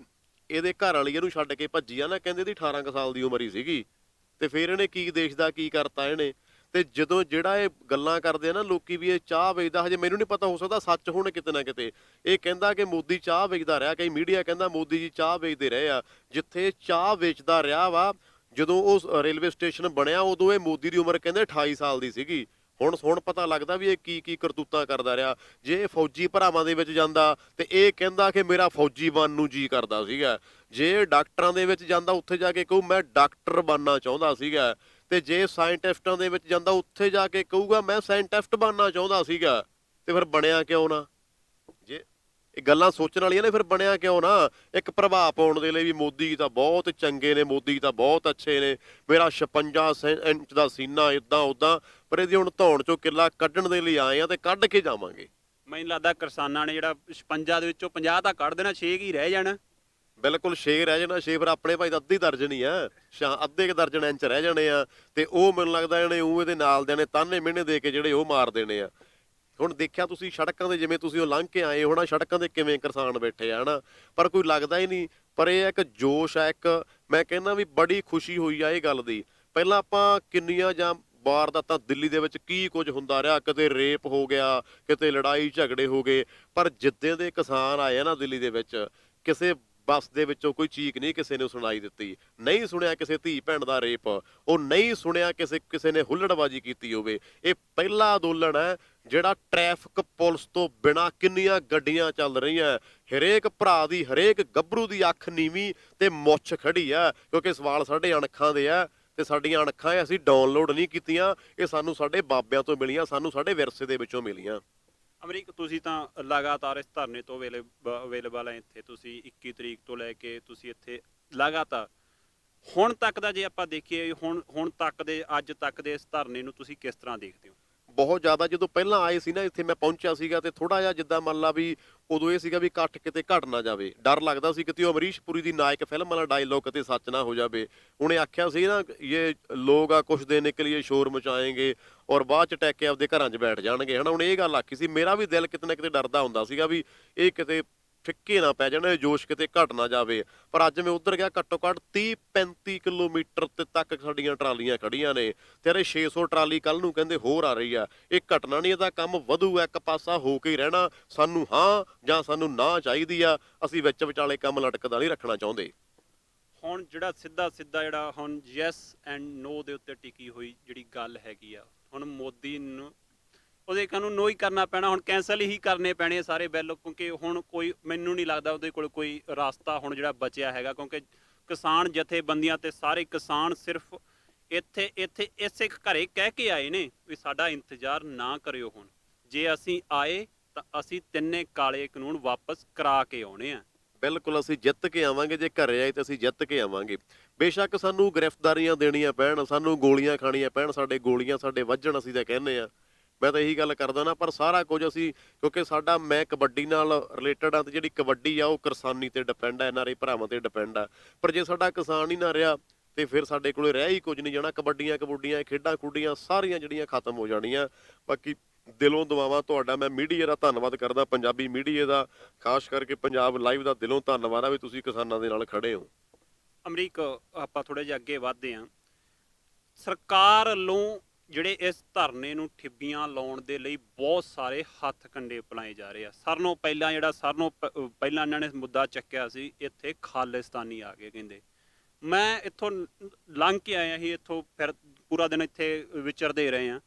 ਇਹਦੇ ਘਰ ਵਾਲੀ ਇਹਨੂੰ ਛੱਡ ਕੇ ਭੱਜੀ ਆ ਨਾ, ਕਹਿੰਦੇ ਇਹਦੀ 18 ਕੁ ਸਾਲ ਦੀ ਉਮਰ ਹੀ ਸੀਗੀ, ਤੇ ਫਿਰ ਇਹਨੇ ਕੀ ਦੇਸ਼ ਦਾ ਕੀ ਕਰਤਾ ਇਹਨੇ। ਤੇ ਜਦੋਂ ਜਿਹੜਾ ਇਹ ਗੱਲਾਂ ਕਰਦੇ ਆ ਨਾ ਲੋਕੀ ਵੀ ਇਹ ਚਾਹ ਵੇਚਦਾ, ਹਜੇ ਮੈਨੂੰ ਨਹੀਂ ਪਤਾ, ਹੋ ਸਕਦਾ ਸੱਚ ਹੋਣ ਕਿਤੇ ਨਾ ਕਿਤੇ। ਇਹ ਕਹਿੰਦਾ ਕਿ ਮੋਦੀ ਚਾਹ ਵੇਚਦਾ ਰਿਹਾ, ਕਈ ਮੀਡੀਆ ਕਹਿੰਦਾ ਮੋਦੀ ਜੀ ਚਾਹ ਵੇਚਦੇ ਰਹੇ ਆ। ਜਿੱਥੇ ਚਾਹ ਵੇਚਦਾ ਰਿਹਾ ਵਾ, ਜਦੋਂ ਉਹ ਰੇਲਵੇ ਸਟੇਸ਼ਨ ਬਣਿਆ, ਉਦੋਂ ਇਹ ਮੋਦੀ ਦੀ ਉਮਰ ਕਹਿੰਦੇ 28 ਸਾਲ ਦੀ ਸੀਗੀ। ਹੁਣ ਪਤਾ ਲੱਗਦਾ ਵੀ ਇਹ ਕੀ ਕਰਤੂਤਾਂ ਕਰਦਾ ਰਿਹਾ। ਜੇ ਇਹ ਫੌਜੀ ਭਰਾਵਾਂ ਦੇ ਵਿੱਚ ਜਾਂਦਾ ਤੇ ਇਹ ਕਹਿੰਦਾ ਕਿ ਮੇਰਾ ਫੌਜੀ ਬਣਨ ਨੂੰ ਜੀ ਕਰਦਾ ਸੀਗਾ। ਜੇ ਡਾਕਟਰਾਂ ਦੇ ਵਿੱਚ ਜਾਂਦਾ, ਉੱਥੇ ਜਾ ਕੇ ਕਹੂ ਮੈਂ ਡਾਕਟਰ ਬਣਨਾ ਚਾਹੁੰਦਾ ਸੀਗਾ। ਤੇ ਜੇ ਸਾਇੰਟਿਸਟਾਂ ਦੇ ਵਿੱਚ ਜਾਂਦਾ, ਉੱਥੇ ਜਾ ਕੇ ਕਹੂਗਾ ਮੈਂ ਸਾਇੰਟਿਸਟ ਬਣਨਾ ਚਾਹੁੰਦਾ ਸੀਗਾ। ਤੇ ਫਿਰ ਬਣਿਆ ਕਿਉਂ ਨਾ? ਜੇ ਇਹ ਗੱਲਾਂ ਸੋਚਣ ਵਾਲੀਆਂ ਨੇ, ਫਿਰ ਬਣਿਆ ਕਿਉਂ ਨਾ? ਇੱਕ ਪ੍ਰਭਾਵ ਪਾਉਣ ਦੇ ਲਈ ਵੀ ਮੋਦੀ ਤਾਂ ਬਹੁਤ ਚੰਗੇ ਨੇ, ਮੋਦੀ ਤਾਂ ਬਹੁਤ ਅੱਛੇ ਨੇ, ਮੇਰਾ 56 ਇੰਚ ਦਾ ਸੀਨਾ, ਇੱਦਾਂ ਉੱਦਾਂ। ਪਰ ਇਹਦੀ ਹੁਣ ਧੌਣ ਚੋਂ ਕਿੱਲਾ ਕੱਢਣ ਦੇ ਲਈ ਆਏ ਆ, ਤੇ ਕੱਢ ਕੇ ਜਾਵਾਂਗੇ। ਮੈਨੂੰ ਲੱਗਦਾ ਕਿਸਾਨਾਂ ਨੇ ਜਿਹੜਾ 56 ਦੇ ਵਿੱਚੋਂ 50 ਤਾਂ ਕੱਢ ਦੇਣਾ, 6 ਹੀ ਰਹਿ ਜਾਣਾ। ਬਿਲਕੁਲ 6 ਰਹਿ ਜਾਣਾ। 6 ਫਿਰ ਆਪਣੇ ਭਾਈ ਦਾ ਅੱਧੀ ਦਰਜਨ ਹੀ ਆ, ਅੱਧੇ ਕੁ ਦਰਜਨ ਇੰਚ ਰਹਿ ਜਾਣੇ ਆ। ਤੇ ਉਹ ਮੈਨੂੰ ਲੱਗਦਾ ਇਹਨੇ ਉਹ ਇਹਦੇ ਨਾਲ ਦੇ ਨੇ ਤਾਨੇ ਮਿਹਣੇ ਦੇ ਕੇ ਜਿਹੜੇ ਉਹ ਮਾਰ ਦੇਣੇ ਆ। ਹੁਣ ਦੇਖਿਆ ਤੁਸੀਂ ਸੜਕਾਂ ਦੇ, ਜਿਵੇਂ ਤੁਸੀਂ ਉਹ ਲੰਘ ਕੇ ਆਏ ਹੋ ਨਾ, ਸੜਕਾਂ ਦੇ ਕਿਵੇਂ ਕਿਸਾਨ ਬੈਠੇ ਆ ਹਨਾ, ਪਰ ਕੋਈ ਲੱਗਦਾ ਹੀ ਨਹੀਂ। ਪਰ ਇਹ ਇੱਕ ਜੋਸ਼ ਆ, ਇੱਕ ਮੈਂ ਕਹਿੰਦਾ ਵੀ ਬੜੀ ਖੁਸ਼ੀ ਹੋਈ ਆ ਇਹ ਗੱਲ ਦੀ। ਪਹਿਲਾਂ ਆਪਾਂ ਕਿੰਨੀਆਂ ਜਾਂ ਵਾਰਦਾਤਾਂ ਦਿੱਲੀ ਦੇ ਵਿੱਚ ਕੀ ਕੁਝ ਹੁੰਦਾ ਰਿਹਾ, ਕਿਤੇ ਰੇਪ ਹੋ ਗਿਆ, ਕਿਤੇ ਲੜਾਈ ਝਗੜੇ ਹੋ ਗਏ। ਪਰ ਜਿੱਦਾਂ ਦੇ ਕਿਸਾਨ ਆਏ ਆ ਨਾ ਦਿੱਲੀ ਦੇ ਵਿੱਚ, ਕਿਸੇ ਬੱਸ ਦੇ ਵਿੱਚੋਂ ਕੋਈ ਚੀਕ ਨਹੀਂ ਕਿਸੇ ਨੇ ਸੁਣਾਈ ਦਿੱਤੀ। ਨਹੀਂ ਸੁਣਿਆ ਕਿਸੇ ਧੀ ਭੈਣ ਦਾ ਰੇਪ, ਉਹ ਨਹੀਂ ਸੁਣਿਆ ਕਿਸੇ ਨੇ ਹੁੱਲੜਬਾਜ਼ੀ ਕੀਤੀ ਹੋਵੇ। ਇਹ ਪਹਿਲਾ ਅੰਦੋਲਨ ਹੈ ਜਿਹੜਾ ਟ੍ਰੈਫਿਕ ਪੁਲਿਸ ਤੋਂ ਬਿਨਾਂ ਕਿੰਨੀਆਂ ਗੱਡੀਆਂ ਚੱਲ ਰਹੀਆਂ, ਹਰੇਕ ਭਰਾ ਦੀ, ਹਰੇਕ ਗੱਭਰੂ ਦੀ ਅੱਖ ਨੀਵੀਂ ਤੇ ਮੁੱਛ ਖੜੀ ਆ। ਕਿਉਂਕਿ ਸਵਾਲ ਸਾਡੇ ਅਣਖਾਂ ਦੇ ਆ, ਤੇ ਸਾਡੀਆਂ ਅਣਖਾਂ ਅਸੀਂ ਡਾਊਨਲੋਡ ਨਹੀਂ ਕੀਤੀਆਂ, ਇਹ ਸਾਨੂੰ ਸਾਡੇ ਬਾਬਿਆਂ ਤੋਂ ਮਿਲੀਆਂ, ਸਾਨੂੰ ਸਾਡੇ ਵਿਰਸੇ ਦੇ ਵਿੱਚੋਂ ਮਿਲੀਆਂ। ਅਮਰੀਕ, ਤੁਸੀਂ ਤਾਂ ਲਗਾਤਾਰ ਇਸ ਧਰਨੇ ਤੋਂ ਅਵੇਲੇਬਲ ਹੈ ਇੱਥੇ। ਤੁਸੀਂ 21 ਤਰੀਕ ਤੋਂ ਲੈ ਕੇ ਤੁਸੀਂ ਇੱਥੇ ਲਗਾਤਾਰ ਹੁਣ ਤੱਕ ਦਾ, ਜੇ ਆਪਾਂ ਦੇਖੀਏ ਹੁਣ ਤੱਕ ਦੇ, ਅੱਜ ਤੱਕ ਦੇ ਇਸ ਧਰਨੇ ਨੂੰ ਤੁਸੀਂ ਕਿਸ ਤਰ੍ਹਾਂ ਦੇਖਦੇ ਹੋ? ਬਹੁਤ ਜ਼ਿਆਦਾ। ਜਦੋਂ ਪਹਿਲਾਂ ਆਏ ਸੀ ਨਾ ਇੱਥੇ, ਮੈਂ ਪਹੁੰਚਿਆ ਸੀਗਾ ਤੇ ਥੋੜਾ ਜਿਹਾ ਜਿੱਦਾਂ ਮੰਨ ਲਾ ਵੀ ਉਦੋਂ ਇਹ ਸੀਗਾ ਵੀ ਇਕੱਠ ਕਿਤੇ ਘਟ ਨਾ ਜਾਵੇ, ਡਰ ਲੱਗਦਾ ਸੀ ਕਿਤੇ ਉਹ ਅਮਰੀਸ਼ ਪੁਰੀ ਦੀ ਨਾਇਕ ਫਿਲਮ ਵਾਲਾ ਡਾਇਲੋਗ ਕਿਤੇ ਸੱਚ ਨਾ ਹੋ ਜਾਵੇ। ਉਹਨੇ ਆਖਿਆ ਸੀ ਨਾ, ਇਹ ਲੋਕ ਆ ਕੁਛ ਦਿਨ ਕੇ ਲਈ ਸ਼ੋਰ ਮਚਾਏਂਗੇ ਔਰ ਬਾਅਦ ਚ ਟੈਕ ਕੇ ਆਪਦੇ ਘਰਾਂ 'ਚ ਬੈਠ ਜਾਣਗੇ, ਹਨਾ। ਉਹਨੇ ਇਹ ਗੱਲ ਆਖੀ ਸੀ। ਮੇਰਾ ਵੀ ਦਿਲ ਕਿਤੇ ਨਾ ਕਿਤੇ ਡਰਦਾ ਹੁੰਦਾ ਸੀਗਾ ਵੀ ਇਹ ਕਿਤੇ ਫਿੱਕੇ ਨਾ ਪੈ ਜਾਣ, ਜੋਸ਼ ਕਿਤੇ ਘਟ ਨਾ ਜਾਵੇ। ਪਰ ਅੱਜ ਮੈਂ ਉੱਧਰ ਗਿਆ, ਘੱਟੋ ਘੱਟ 30-35 ਕਿਲੋਮੀਟਰ ਤੇ ਤੱਕ ਸਾਡੀਆਂ ਟਰਾਲੀਆਂ ਖੜੀਆਂ ਨੇ ਤੇ ਅਰੇ 600 ਟਰਾਲੀ ਕੱਲ ਨੂੰ ਕਹਿੰਦੇ ਹੋਰ ਆ ਰਹੀ ਆ। ਇਹ ਘਟਨਾ ਨਹੀਂ, ਇਹਦਾ ਕੰਮ ਵਧੂ, ਇੱਕ ਪਾਸਾ ਹੋ ਕੇ ਹੀ ਰਹਿਣਾ। ਸਾਨੂੰ ਹਾਂ ਜਾਂ ਸਾਨੂੰ ਨਾ ਚਾਹੀਦੀ ਆ, ਅਸੀਂ ਵਿੱਚ ਵਿਚਾਲੇ ਕੰਮ ਲਟਕਦਾ ਨਹੀਂ ਰੱਖਣਾ ਚਾਹੁੰਦੇ। ਹੁਣ ਜਿਹੜਾ ਸਿੱਧਾ ਜਿਹੜਾ ਹੁਣ ਯੈਸ ਐਂਡ ਨੋ ਦੇ ਉੱਤੇ ਟਿਕੀ ਹੋਈ ਜਿਹੜੀ ਗੱਲ ਹੈਗੀ ਆ, ਹੁਣ ਮੋਦੀ ਨੂੰ ਉਹਦੇ ਕਾਨੂੰ ਨੋ ਹੀ ਕਰਨਾ ਪੈਣਾ, ਹੁਣ ਕੈਂਸਲ ਹੀ ਕਰਨੇ ਪੈਣੇ ਆ ਸਾਰੇ ਬਿੱਲ, ਕਿਉਂਕਿ ਹੁਣ ਕੋਈ, ਮੈਨੂੰ ਨਹੀਂ ਲੱਗਦਾ ਉਹਦੇ ਕੋਲ ਕੋਈ ਰਾਸਤਾ ਹੁਣ ਜਿਹੜਾ ਬਚਿਆ ਹੈਗਾ। ਕਿਉਂਕਿ ਕਿਸਾਨ ਜਥੇਬੰਦੀਆਂ ਤੇ ਸਾਰੇ ਕਿਸਾਨ ਸਿਰਫ ਇੱਥੇ ਇਸੇ ਘਰੇ ਕਹਿ ਕੇ ਆਏ ਨੇ ਵੀ ਸਾਡਾ ਇੰਤਜ਼ਾਰ ਨਾ ਕਰਿਓ। ਹੁਣ ਜੇ ਅਸੀਂ ਆਏ ਤਾਂ ਅਸੀਂ ਤਿੰਨੇ ਕਾਲੇ ਕਾਨੂੰਨ ਵਾਪਸ ਕਰਾ ਕੇ ਆਉਣੇ ਆ। ਬਿਲਕੁਲ, ਅਸੀਂ ਜਿੱਤ ਕੇ ਆਵਾਂਗੇ। ਜੇ ਘਰੇ ਆਏ ਤਾਂ ਅਸੀਂ ਜਿੱਤ ਕੇ ਆਵਾਂਗੇ। ਬੇਸ਼ੱਕ ਸਾਨੂੰ ਗ੍ਰਿਫਤਾਰੀਆਂ ਦੇਣੀਆਂ ਪੈਣ, ਸਾਨੂੰ ਗੋਲੀਆਂ ਖਾਣੀਆਂ ਪੈਣ, ਸਾਡੇ ਗੋਲੀਆਂ ਸਾਡੇ ਵੱਜਣ, ਅਸੀਂ ਤਾਂ ਕਹਿੰਦੇ ਆ। ਮੈਂ ਤਾਂ ਇਹੀ ਗੱਲ ਕਰਦਾ ਨਾ, ਪਰ ਸਾਰਾ ਕੁਝ ਅਸੀਂ, ਕਿਉਂਕਿ ਮੈਂ ਕਬੱਡੀ ਨਾਲ ਰਿਲੇਟਡ ਆ ਤੇ ਜਿਹੜੀ ਕਬੱਡੀ ਆ ਉਹ ਕਿਸਾਨੀ ਤੇ ਡਿਪੈਂਡ ਆ, NRI ਭਰਾਵਾਂ ਤੇ ਡਿਪੈਂਡ ਆ। ਪਰ ਜੇ ਸਾਡਾ ਕਿਸਾਨ ਹੀ ਨਾ ਰਿਹਾ ਤੇ ਫਿਰ ਸਾਡੇ ਕੋਲੇ ਰਹਿ ਹੀ ਕੁਝ ਨਹੀਂ ਜਾਣਾ। ਕਬੱਡੀਆਂ ਖੇਡਾਂ ਖੁੱਡੀਆਂ ਸਾਰੀਆਂ ਜਿਹੜੀਆਂ ਖਤਮ ਹੋ ਜਾਣੀਆਂ। ਬਾਕੀ ਦਿਲੋਂ ਦੁਆਵਾਂ ਤੁਹਾਡਾ, ਮੈਂ ਮੀਡੀਆ ਦਾ ਧੰਨਵਾਦ ਕਰਦਾ, ਪੰਜਾਬੀ ਮੀਡੀਆ ਦਾ, ਖਾਸ ਕਰਕੇ ਪੰਜਾਬ ਲਾਈਵ ਦਾ ਦਿਲੋਂ ਧੰਨਵਾਦ ਆ ਵੀ ਤੁਸੀਂ ਕਿਸਾਨਾਂ ਦੇ ਨਾਲ ਖੜੇ ਹੋ। ਅਮਰੀਕ, ਆਪਾਂ ਥੋੜੇ ਜਿਹਾ ਅੱਗੇ ਵਧਦੇ ਹਾਂ। ਸਰਕਾਰ ਵੱਲੋਂ ਜਿਹੜੇ ਇਸ ਧਰਨੇ ਨੂੰ ਠਿੱਬੀਆਂ ਲਾਉਣ ਦੇ ਲਈ ਬਹੁਤ ਸਾਰੇ ਹੱਥ ਕੰਡੇ ਅਪਣਾਏ ਜਾ ਰਹੇ ਆ। ਸਾਰਿਆਂ ਨਾਲੋਂ ਪਹਿਲਾਂ ਇਹਨਾਂ ਨੇ ਮੁੱਦਾ ਚੱਕਿਆ ਸੀ, ਇੱਥੇ ਖਾਲਿਸਤਾਨੀ ਆ ਗਏ ਕਹਿੰਦੇ। ਮੈਂ ਇੱਥੋਂ ਲੰਘ ਕੇ ਆਇਆ ਸੀ, ਇੱਥੋਂ ਫਿਰ ਪੂਰਾ ਦਿਨ ਇੱਥੇ ਵਿਚਰਦੇ ਰਹੇ ਆ।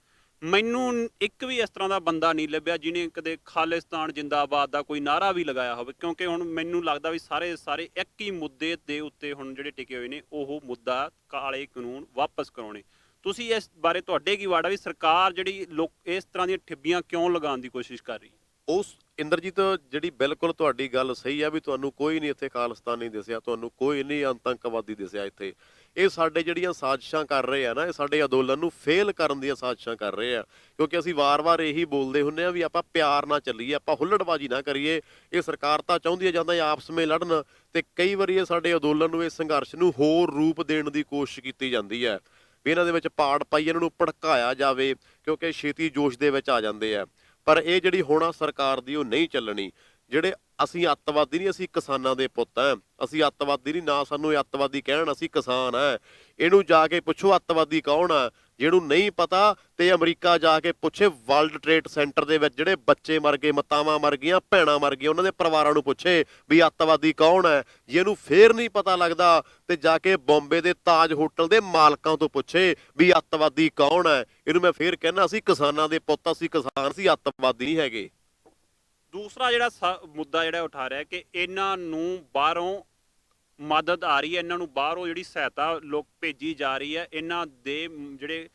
ਮੈਨੂੰ ਇੱਕ ਵੀ ਇਸ ਤਰ੍ਹਾਂ ਦਾ ਬੰਦਾ ਨਹੀਂ ਲੱਭਿਆ ਜਿਹਨੇ ਕਦੇ ਖਾਲਿਸਤਾਨ ਜਿੰਦਾਬਾਦ ਦਾ ਕੋਈ ਨਾਅਰਾ ਵੀ ਲਗਾਇਆ ਹੋਵੇ। ਕਿਉਂਕਿ ਹੁਣ ਮੈਨੂੰ ਲੱਗਦਾ ਵੀ ਸਾਰੇ ਇੱਕ ਹੀ ਮੁੱਦੇ ਦੇ ਉੱਤੇ ਹੁਣ ਜਿਹੜੇ ਟਿਕੇ ਹੋਏ ਨੇ, ਉਹ ਮੁੱਦਾ ਕਾਲੇ ਕਾਨੂੰਨ ਵਾਪਸ ਕਰਾਉਣੇ। ਤੁਸੀਂ ਇਸ ਬਾਰੇ, ਤੁਹਾਡੇ ਕੀ ਵਾੜਾ ਵੀ ਸਰਕਾਰ ਜਿਹੜੀ ਲੋਕ ਇਸ ਤਰ੍ਹਾਂ ਦੀਆਂ ਠਿੱਬੀਆਂ ਕਿਉਂ ਲਗਾਉਣ ਦੀ ਕੋਸ਼ਿਸ਼ ਕਰ ਰਹੀ? ਉਸ ਇੰਦਰਜੀਤ, ਜਿਹੜੀ ਬਿਲਕੁਲ ਤੁਹਾਡੀ ਗੱਲ ਸਹੀ ਆ ਵੀ ਤੁਹਾਨੂੰ ਕੋਈ ਨਹੀਂ ਇੱਥੇ ਖਾਲਿਸਤਾਨੀ ਦਿਸਿਆ, ਤੁਹਾਨੂੰ ਕੋਈ ਨਹੀਂ ਆਤੰਕਵਾਦੀ ਦਿਸਿਆ ਇੱਥੇ। ਇਹ ਸਾਡੇ ਜਿਹੜੀਆਂ ਸਾਜ਼ਿਸ਼ਾਂ ਕਰ ਰਹੇ ਆ ਨਾ, ਇਹ ਸਾਡੇ ਅੰਦੋਲਨ ਨੂੰ ਫੇਲ ਕਰਨ ਦੀਆਂ ਸਾਜ਼ਿਸ਼ਾਂ ਕਰ ਰਹੇ ਆ। ਕਿਉਂਕਿ ਅਸੀਂ ਵਾਰ-ਵਾਰ ਇਹੀ ਬੋਲਦੇ ਹੁੰਦੇ ਆ ਵੀ ਆਪਾਂ ਪਿਆਰ ਨਾਲ ਚੱਲੀਏ, ਆਪਾਂ ਹੁੱਲੜਬਾਜ਼ੀ ਨਾ ਕਰੀਏ। ਇਹ ਸਰਕਾਰ ਤਾਂ ਚਾਹੁੰਦੀ ਹੈ ਜਾਂਦਾ ਆਪਸ ਵਿੱਚ ਲੜਨ, ਤੇ ਕਈ ਵਾਰੀ ਇਹ ਸਾਡੇ ਅੰਦੋਲਨ ਨੂੰ, ਇਸ ਸੰਘਰਸ਼ ਨੂੰ ਹੋਰ ਰੂਪ ਦੇਣ ਦੀ ਕੋਸ਼ਿਸ਼ ਕੀਤੀ ਜਾਂਦੀ ਹੈ ਵੀ ਇਹਨਾਂ ਦੇ ਵਿੱਚ ਪਾੜ ਪਾਈ, ਇਹਨਾਂ ਨੂੰ ਭੜਕਾਇਆ ਜਾਵੇ, ਕਿਉਂਕਿ ਛੇਤੀ ਜੋਸ਼ ਦੇ ਵਿੱਚ ਆ ਜਾਂਦੇ ਆ। ਪਰ ਇਹ ਜਿਹੜੀ ਹੁਣ ਸਰਕਾਰ ਦੀ ਉਹ ਨਹੀਂ ਚੱਲਣੀ। ਜਿਹੜੇ ਅਸੀਂ ਅੱਤਵਾਦੀ ਨਹੀਂ, ਅਸੀਂ ਕਿਸਾਨਾਂ ਦੇ ਪੁੱਤ ਆ। ਅਸੀਂ ਅੱਤਵਾਦੀ ਨਹੀਂ, ਨਾ ਸਾਨੂੰ ਇਹ ਅੱਤਵਾਦੀ ਕਹਿਣ, ਅਸੀਂ ਕਿਸਾਨ ਆ। ਇਹਨੂੰ ਜਾ ਕੇ ਪੁੱਛੋ ਅੱਤਵਾਦੀ ਕੌਣ ਆ। ਜਿਹਨੂੰ ਨਹੀਂ ਪਤਾ ਤੇ ਅਮਰੀਕਾ ਜਾ ਕੇ ਪੁੱਛੇ, ਵਰਲਡ ਟ੍ਰੇਡ ਸੈਂਟਰ ਦੇ ਵਿੱਚ ਜਿਹੜੇ ਬੱਚੇ ਮਰ ਗਏ, ਮਾਤਾਵਾਂ ਮਰ ਗਈਆਂ, ਭੈਣਾਂ ਮਰ ਗਈਆਂ, ਉਹਨਾਂ ਦੇ ਪਰਿਵਾਰਾਂ ਨੂੰ ਪੁੱਛੇ ਵੀ ਅੱਤਵਾਦੀ ਕੌਣ ਹੈ। ਜੇ ਇਹਨੂੰ ਫੇਰ ਨਹੀਂ ਪਤਾ ਲੱਗਦਾ ਤੇ ਜਾ ਕੇ ਬੰਬੇ ਦੇ ਤਾਜ ਹੋਟਲ ਦੇ ਮਾਲਕਾਂ ਤੋਂ ਪੁੱਛੇ ਵੀ ਅੱਤਵਾਦੀ ਕੌਣ ਹੈ। ਇਹਨੂੰ ਮੈਂ ਫੇਰ ਕਹਿਣਾ, ਅਸੀਂ ਕਿਸਾਨਾਂ ਦੇ ਪੁੱਤ, ਅਸੀਂ ਕਿਸਾਨ, ਅਸੀਂ ਅੱਤਵਾਦੀ ਨਹੀਂ ਹੈਗੇ। ਦੂਸਰਾ ਜਿਹੜਾ ਮੁੱਦਾ ਜਿਹੜਾ ਉਠਾ ਰਿਹਾ ਕਿ ਇਹਨਾਂ ਨੂੰ ਬਾਹਰੋਂ ਮਦਦ ਆ ਰਹੀ ਹੈ, ਇਹਨਾਂ ਨੂੰ ਬਾਹਰੋਂ ਜਿਹੜੀ ਸਹਾਇਤਾ ਲੋਕ ਭੇਜੀ ਜਾ ਰਹੀ ਹੈ, ਇਹਨਾਂ ਦੇ ਜਿਹੜੇ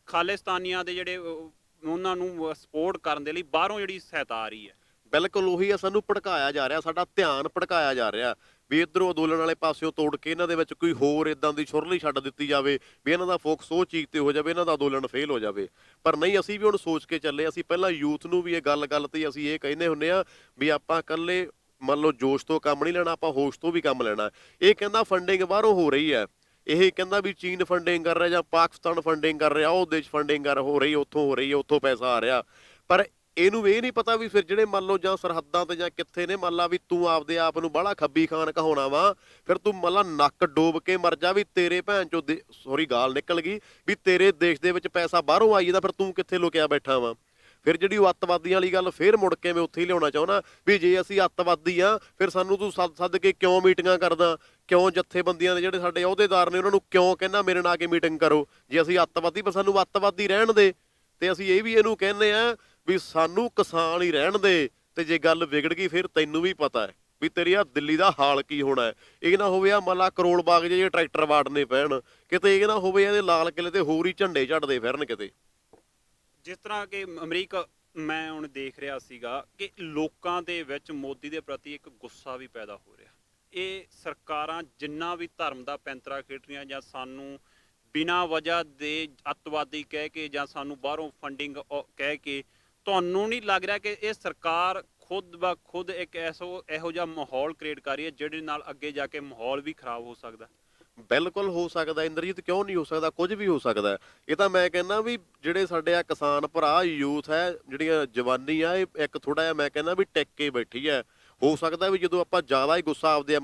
ਖਾਲਿਸਤਾਨੀਆਂ ਦੇ ਜਿਹੜੇ ਉਹਨਾਂ ਨੂੰ ਸਪੋਰਟ ਕਰਨ ਦੇ ਲਈ ਬਾਹਰੋਂ ਜਿਹੜੀ ਸਹਾਇਤਾ ਆ ਰਹੀ ਹੈ। ਬਿਲਕੁਲ ਉਹੀ ਆ, ਸਾਨੂੰ ਭੜਕਾਇਆ ਜਾ ਰਿਹਾ, ਸਾਡਾ ਧਿਆਨ ਭੜਕਾਇਆ ਜਾ ਰਿਹਾ ਵੀ ਇੱਧਰੋਂ ਅੰਦੋਲਨ ਵਾਲੇ ਪਾਸਿਓਂ ਤੋੜ ਕੇ ਇਹਨਾਂ ਦੇ ਵਿੱਚ ਕੋਈ ਹੋਰ ਇਦਾਂ ਦੀ ਛੁਰਲੀ ਛੱਡ ਦਿੱਤੀ ਜਾਵੇ ਵੀ ਇਹਨਾਂ ਦਾ ਫੋਕਸ ਉਹ ਚੀਜ਼ ਤੇ ਹੋ ਜਾਵੇ, ਇਹਨਾਂ ਦਾ ਅੰਦੋਲਨ ਫੇਲ ਹੋ ਜਾਵੇ। ਪਰ ਨਹੀਂ, ਅਸੀਂ ਵੀ ਹੁਣ ਸੋਚ ਕੇ ਚੱਲੇ। ਅਸੀਂ ਪਹਿਲਾਂ ਯੂਥ ਨੂੰ ਵੀ ਇਹ ਗੱਲ ਤੇ ਅਸੀਂ ਇਹ ਕਹਿੰਦੇ ਹੁੰਦੇ ਆ ਵੀ ਆਪਾਂ ਇਕੱਲੇ ਮੰਨ ਲਓ ਜੋਸ਼ ਤੋਂ ਕੰਮ ਨਹੀਂ ਲੈਣਾ, ਆਪਾਂ ਹੋਸ਼ ਤੋਂ ਵੀ ਕੰਮ ਲੈਣਾ। ਇਹ ਕਹਿੰਦਾ ਫੰਡਿੰਗ ਬਾਹਰੋਂ ਹੋ ਰਹੀ ਹੈ, ਇਹ ਕਹਿੰਦਾ ਵੀ ਚੀਨ ਫੰਡਿੰਗ ਕਰ ਰਿਹਾ ਜਾਂ ਪਾਕਿਸਤਾਨ ਫੰਡਿੰਗ ਕਰ ਰਿਹਾ, ਉਹ ਦੇਸ਼ ਫੰਡਿੰਗ ਹੋ ਰਹੀ ਹੈ, ਉੱਥੋਂ ਪੈਸਾ ਆ ਰਿਹਾ। ਪਰ ਇਹਨੂੰ ਇਹ ਨਹੀਂ ਪਤਾ ਵੀ ਫਿਰ ਜਿਹੜੇ ਮੰਨ ਲਓ ਜਾਂ ਸਰਹੱਦਾਂ ਤੇ ਜਾਂ ਕਿੱਥੇ ਨੇ, ਮੰਨ ਲਾ ਵੀ ਤੂੰ ਆਪਦੇ ਆਪ ਨੂੰ ਬਾਹਲਾ ਖੱਬੀ ਖਾਨ ਕਹਾਉਣਾ ਵਾ, ਫਿਰ ਤੂੰ ਮੰਨ ਲਾ ਨੱਕ ਡੋਬ ਕੇ ਮਰ ਜਾ ਵੀ ਤੇਰੇ ਭੈਣ ਚੋਂ ਸੌਰੀ ਗਾਲ ਨਿਕਲ ਗਈ ਵੀ ਤੇਰੇ ਦੇਸ਼ ਦੇ ਵਿੱਚ ਪੈਸਾ ਬਾਹਰੋਂ ਆਈ ਜਾਂਦਾ, ਫਿਰ ਤੂੰ ਕਿੱਥੇ ਲੁਕਿਆ ਬੈਠਾ ਵਾ। ਫਿਰ ਜਿਹੜੀ ਉਹ ਅੱਤਵਾਦੀਆਂ ਵਾਲੀ ਗੱਲ ਫੇਰ ਮੁੜ ਕੇ ਮੈਂ ਉੱਥੇ ਹੀ ਲਿਆਉਣਾ ਚਾਹੁੰਦਾ ਵੀ ਜੇ ਅਸੀਂ ਅੱਤਵਾਦੀ ਆ ਫਿਰ ਸਾਨੂੰ ਤੂੰ ਸੱਦ ਕੇ ਕਿਉਂ ਮੀਟਿੰਗਾਂ ਕਰਦਾ, ਕਿਉਂ ਜਥੇਬੰਦੀਆਂ ਦੇ ਜਿਹੜੇ ਸਾਡੇ ਅਹੁਦੇਦਾਰ ਨੇ ਉਹਨਾਂ ਨੂੰ ਕਿਉਂ ਕਹਿੰਦਾ ਮੇਰੇ ਨਾਲ ਆ ਕੇ ਮੀਟਿੰਗ ਕਰੋ। ਜੇ ਅਸੀਂ ਅੱਤਵਾਦੀ, ਪਰ ਸਾਨੂੰ ਅੱਤਵਾਦੀ ਰਹਿਣ ਦੇ। ਤੇ ਅਸੀਂ ਇਹ ਵੀ ਇਹਨੂੰ ਕਹਿੰਦੇ ਆ ਵੀ ਸਾਨੂੰ ਕਿਸਾਨ ਹੀ ਰਹਿਣ ਦੇ, ਤੇ ਜੇ ਗੱਲ ਵਿਗੜ ਗਈ ਫਿਰ ਤੈਨੂੰ ਵੀ ਪਤਾ ਹੈ ਵੀ ਤੇਰੀ ਆ ਦਿੱਲੀ ਦਾ ਹਾਲ ਕੀ ਹੋਣਾ ਹੈ। ਇਹ ਨਾ ਹੋਵੇ ਆ ਮੱਲਾ ਕਰੋਲ ਬਾਗ ਜੇ ਟਰੈਕਟਰ ਵਾੜਨੇ ਪੈਣ ਕਿਤੇ, ਇਹ ਨਾ ਹੋਵੇ ਇਹਦੇ ਲਾਲ ਕਿਲੇ ਤੇ ਹੋਰ ਹੀ ਝੰਡੇ ਝੜਦੇ ਫਿਰਨ ਕਿਤੇ। ਜਿਸ ਤਰ੍ਹਾਂ ਕਿ ਅਮਰੀਕਾ ਮੈਂ ਹੁਣ ਦੇਖ ਰਿਹਾ ਸੀਗਾ ਕਿ ਲੋਕਾਂ ਦੇ ਵਿੱਚ ਮੋਦੀ ਦੇ ਪ੍ਰਤੀ ਇੱਕ ਗੁੱਸਾ ਵੀ ਪੈਦਾ ਹੋ ਰਿਹਾ। ਇਹ ਸਰਕਾਰਾਂ ਜਿੰਨਾ ਵੀ ਧਰਮ ਦਾ ਪੈਂਤਰਾ ਖੇਡ ਰਹੀਆਂ ਜਾਂ ਸਾਨੂੰ ਬਿਨਾਂ ਵਜ੍ਹਾ ਦੇ ਅੱਤਵਾਦੀ ਕਹਿ ਕੇ ਜਾਂ ਸਾਨੂੰ ਬਾਹਰੋਂ ਫੰਡਿੰਗ ਕਹਿ ਕੇ, ਤੁਹਾਨੂੰ ਨਹੀਂ ਲੱਗ ਰਿਹਾ ਕਿ ਇਹ ਸਰਕਾਰ ਖੁਦ ਬ ਖੁਦ ਇੱਕ ਇਹੋ ਜਿਹਾ ਮਾਹੌਲ ਕ੍ਰੀਏਟ ਕਰ ਰਹੀ ਹੈ ਜਿਹਦੇ ਨਾਲ ਅੱਗੇ ਜਾ ਕੇ ਮਾਹੌਲ ਵੀ ਖਰਾਬ ਹੋ ਸਕਦਾ? ਬਿਲਕੁਲ ਹੋ ਸਕਦਾ ਇੰਦਰਜੀਤ, ਕਿਉਂ ਨਹੀਂ ਹੋ ਸਕਦਾ, ਕੁਝ ਵੀ ਹੋ ਸਕਦਾ ਹੈ। ਇਹ ਤਾਂ ਮੈਂ ਕਹਿੰਦਾ ਵੀ ਜਿਹੜੇ ਸਾਡੇ ਆ ਕਿਸਾਨ ਭਰਾ ਯੂਥ ਹੈ, ਜਿਹੜੀਆਂ ਜਵਾਨੀ ਆ, ਇਹ ਇੱਕ ਥੋੜਾ ਜਿਹਾ ਮੈਂ ਕਹਿੰਦਾ ਵੀ ਟਿਕ ਕੇ ਬੈਠੀ ਹੈ। ਹੋ ਸਕਦਾ ਵੀ ਜਦੋਂ ਆਪਾਂ ਜ਼ਿਆਦਾ ਹੀ ਗੁੱਸਾ ਆਪਦੇ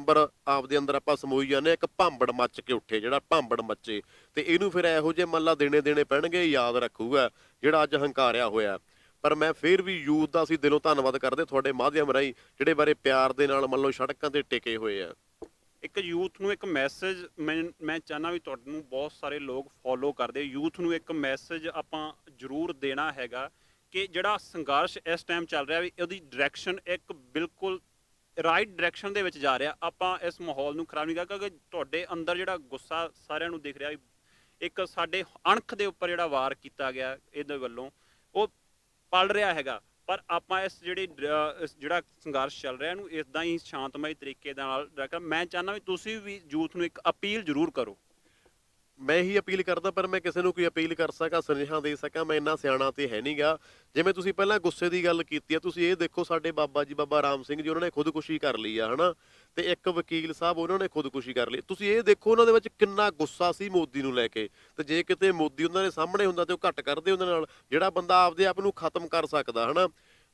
ਅੰਦਰ ਆਪਾਂ ਸਮੋਈ ਜਾਂਦੇ ਹਾਂ, ਇੱਕ ਭਾਂਬੜ ਮੱਚ ਕੇ ਉੱਠੇ, ਜਿਹੜਾ ਭਾਂਬੜ ਮੱਚੇ, ਤੇ ਇਹਨੂੰ ਫਿਰ ਇਹੋ ਜਿਹੇ ਮੰਨ ਲਾ ਦੇਣੇ ਦੇਣੇ ਪੈਣਗੇ, ਯਾਦ ਰੱਖੂਗਾ ਜਿਹੜਾ ਅੱਜ ਹੰਕਾਰਿਆ ਹੋਇਆ। ਪਰ ਮੈਂ ਫਿਰ ਵੀ ਯੂਥ ਦਾ ਅਸੀਂ ਦਿਲੋਂ ਧੰਨਵਾਦ ਕਰਦੇ ਤੁਹਾਡੇ ਮਾਧਿਅਮ ਰਾਹੀਂ, ਜਿਹੜੇ ਬਾਰੇ ਪਿਆਰ ਦੇ ਨਾਲ ਮੰਨ ਲਓ ਸੜਕਾਂ ਤੇ ਟਿਕੇ ਹੋਏ ਆ। ਇੱਕ ਯੂਥ ਨੂੰ ਇੱਕ ਮੈਸੇਜ ਮੈਂ ਚਾਹੁੰਦਾ ਵੀ ਤੁਹਾਨੂੰ ਬਹੁਤ ਸਾਰੇ ਲੋਕ ਫੋਲੋ ਕਰਦੇ, ਯੂਥ ਨੂੰ ਇੱਕ ਮੈਸੇਜ ਆਪਾਂ ਜ਼ਰੂਰ ਦੇਣਾ ਹੈਗਾ ਕਿ ਜਿਹੜਾ ਸੰਘਰਸ਼ ਇਸ ਟਾਈਮ ਚੱਲ ਰਿਹਾ ਵੀ ਉਹਦੀ ਡਾਇਰੈਕਸ਼ਨ ਇੱਕ ਬਿਲਕੁਲ ਰਾਈਟ ਡਾਇਰੈਕਸ਼ਨ ਦੇ ਵਿੱਚ ਜਾ ਰਿਹਾ। ਆਪਾਂ ਇਸ ਮਾਹੌਲ ਨੂੰ ਖਰਾਬ ਨਹੀਂ ਕਰ, ਕਿਉਂਕਿ ਤੁਹਾਡੇ ਅੰਦਰ ਜਿਹੜਾ ਗੁੱਸਾ ਸਾਰਿਆਂ ਨੂੰ ਦਿਖ ਰਿਹਾ ਵੀ ਇੱਕ ਸਾਡੇ ਅਣਖ ਦੇ ਉੱਪਰ ਜਿਹੜਾ ਵਾਰ ਕੀਤਾ ਗਿਆ ਇਹਦੇ ਵੱਲੋਂ ਉਹ ਪਲ ਰਿਹਾ ਹੈਗਾ। ਪਰ ਆਪਾਂ ਇਸ ਜਿਹੜਾ ਸੰਘਰਸ਼ ਚੱਲ ਰਿਹਾ ਇਹਨੂੰ ਇਦਾਂ ਹੀ ਸ਼ਾਂਤਮਈ ਤਰੀਕੇ ਦੇ ਨਾਲ ਰੱਖਾਂ। ਮੈਂ ਚਾਹੁੰਦਾ ਵੀ ਤੁਸੀਂ ਵੀ ਯੂਥ ਨੂੰ ਇੱਕ ਅਪੀਲ ਜ਼ਰੂਰ ਕਰੋ। ਮੈਂ ਹੀ ਅਪੀਲ ਕਰਦਾ, ਪਰ ਮੈਂ ਕਿਸੇ ਨੂੰ ਕੋਈ ਅਪੀਲ ਕਰ ਸਕਾਂ, ਸੁਨੇਹਾ ਦੇ ਸਕਾਂ, ਮੈਂ ਇੰਨਾ ਸਿਆਣਾ ਤੇ ਹੈ ਨਹੀਂਗਾ। ਜਿਵੇਂ ਤੁਸੀਂ ਪਹਿਲਾਂ ਗੁੱਸੇ ਦੀ ਗੱਲ ਕੀਤੀ ਆ, ਤੁਸੀਂ ਇਹ ਦੇਖੋ ਸਾਡੇ ਬਾਬਾ ਜੀ ਬਾਬਾ ਰਾਮ ਸਿੰਘ ਜੀ ਉਹਨਾਂ ਨੇ ਖੁਦਕੁਸ਼ੀ ਕਰ ਲਈ ਆ, ਹਨਾ, ਤੇ ਇੱਕ ਵਕੀਲ ਸਾਹਿਬ ਉਹਨਾਂ ਨੇ ਖੁਦਕੁਸ਼ੀ ਕਰ ਲਈ। ਤੁਸੀਂ ਇਹ ਦੇਖੋ ਉਹਨਾਂ ਦੇ ਵਿੱਚ ਕਿੰਨਾ ਗੁੱਸਾ ਸੀ ਮੋਦੀ ਨੂੰ ਲੈ ਕੇ, ਤੇ ਜੇ ਕਿਤੇ ਮੋਦੀ ਉਹਨਾਂ ਦੇ ਸਾਹਮਣੇ ਹੁੰਦਾ ਤੇ ਉਹ ਘੱਟ ਕਰਦੇ ਉਹਦੇ ਨਾਲ। ਜਿਹੜਾ ਬੰਦਾ ਆਪਦੇ ਆਪ ਨੂੰ ਖਤਮ ਕਰ ਸਕਦਾ, ਹਨਾ,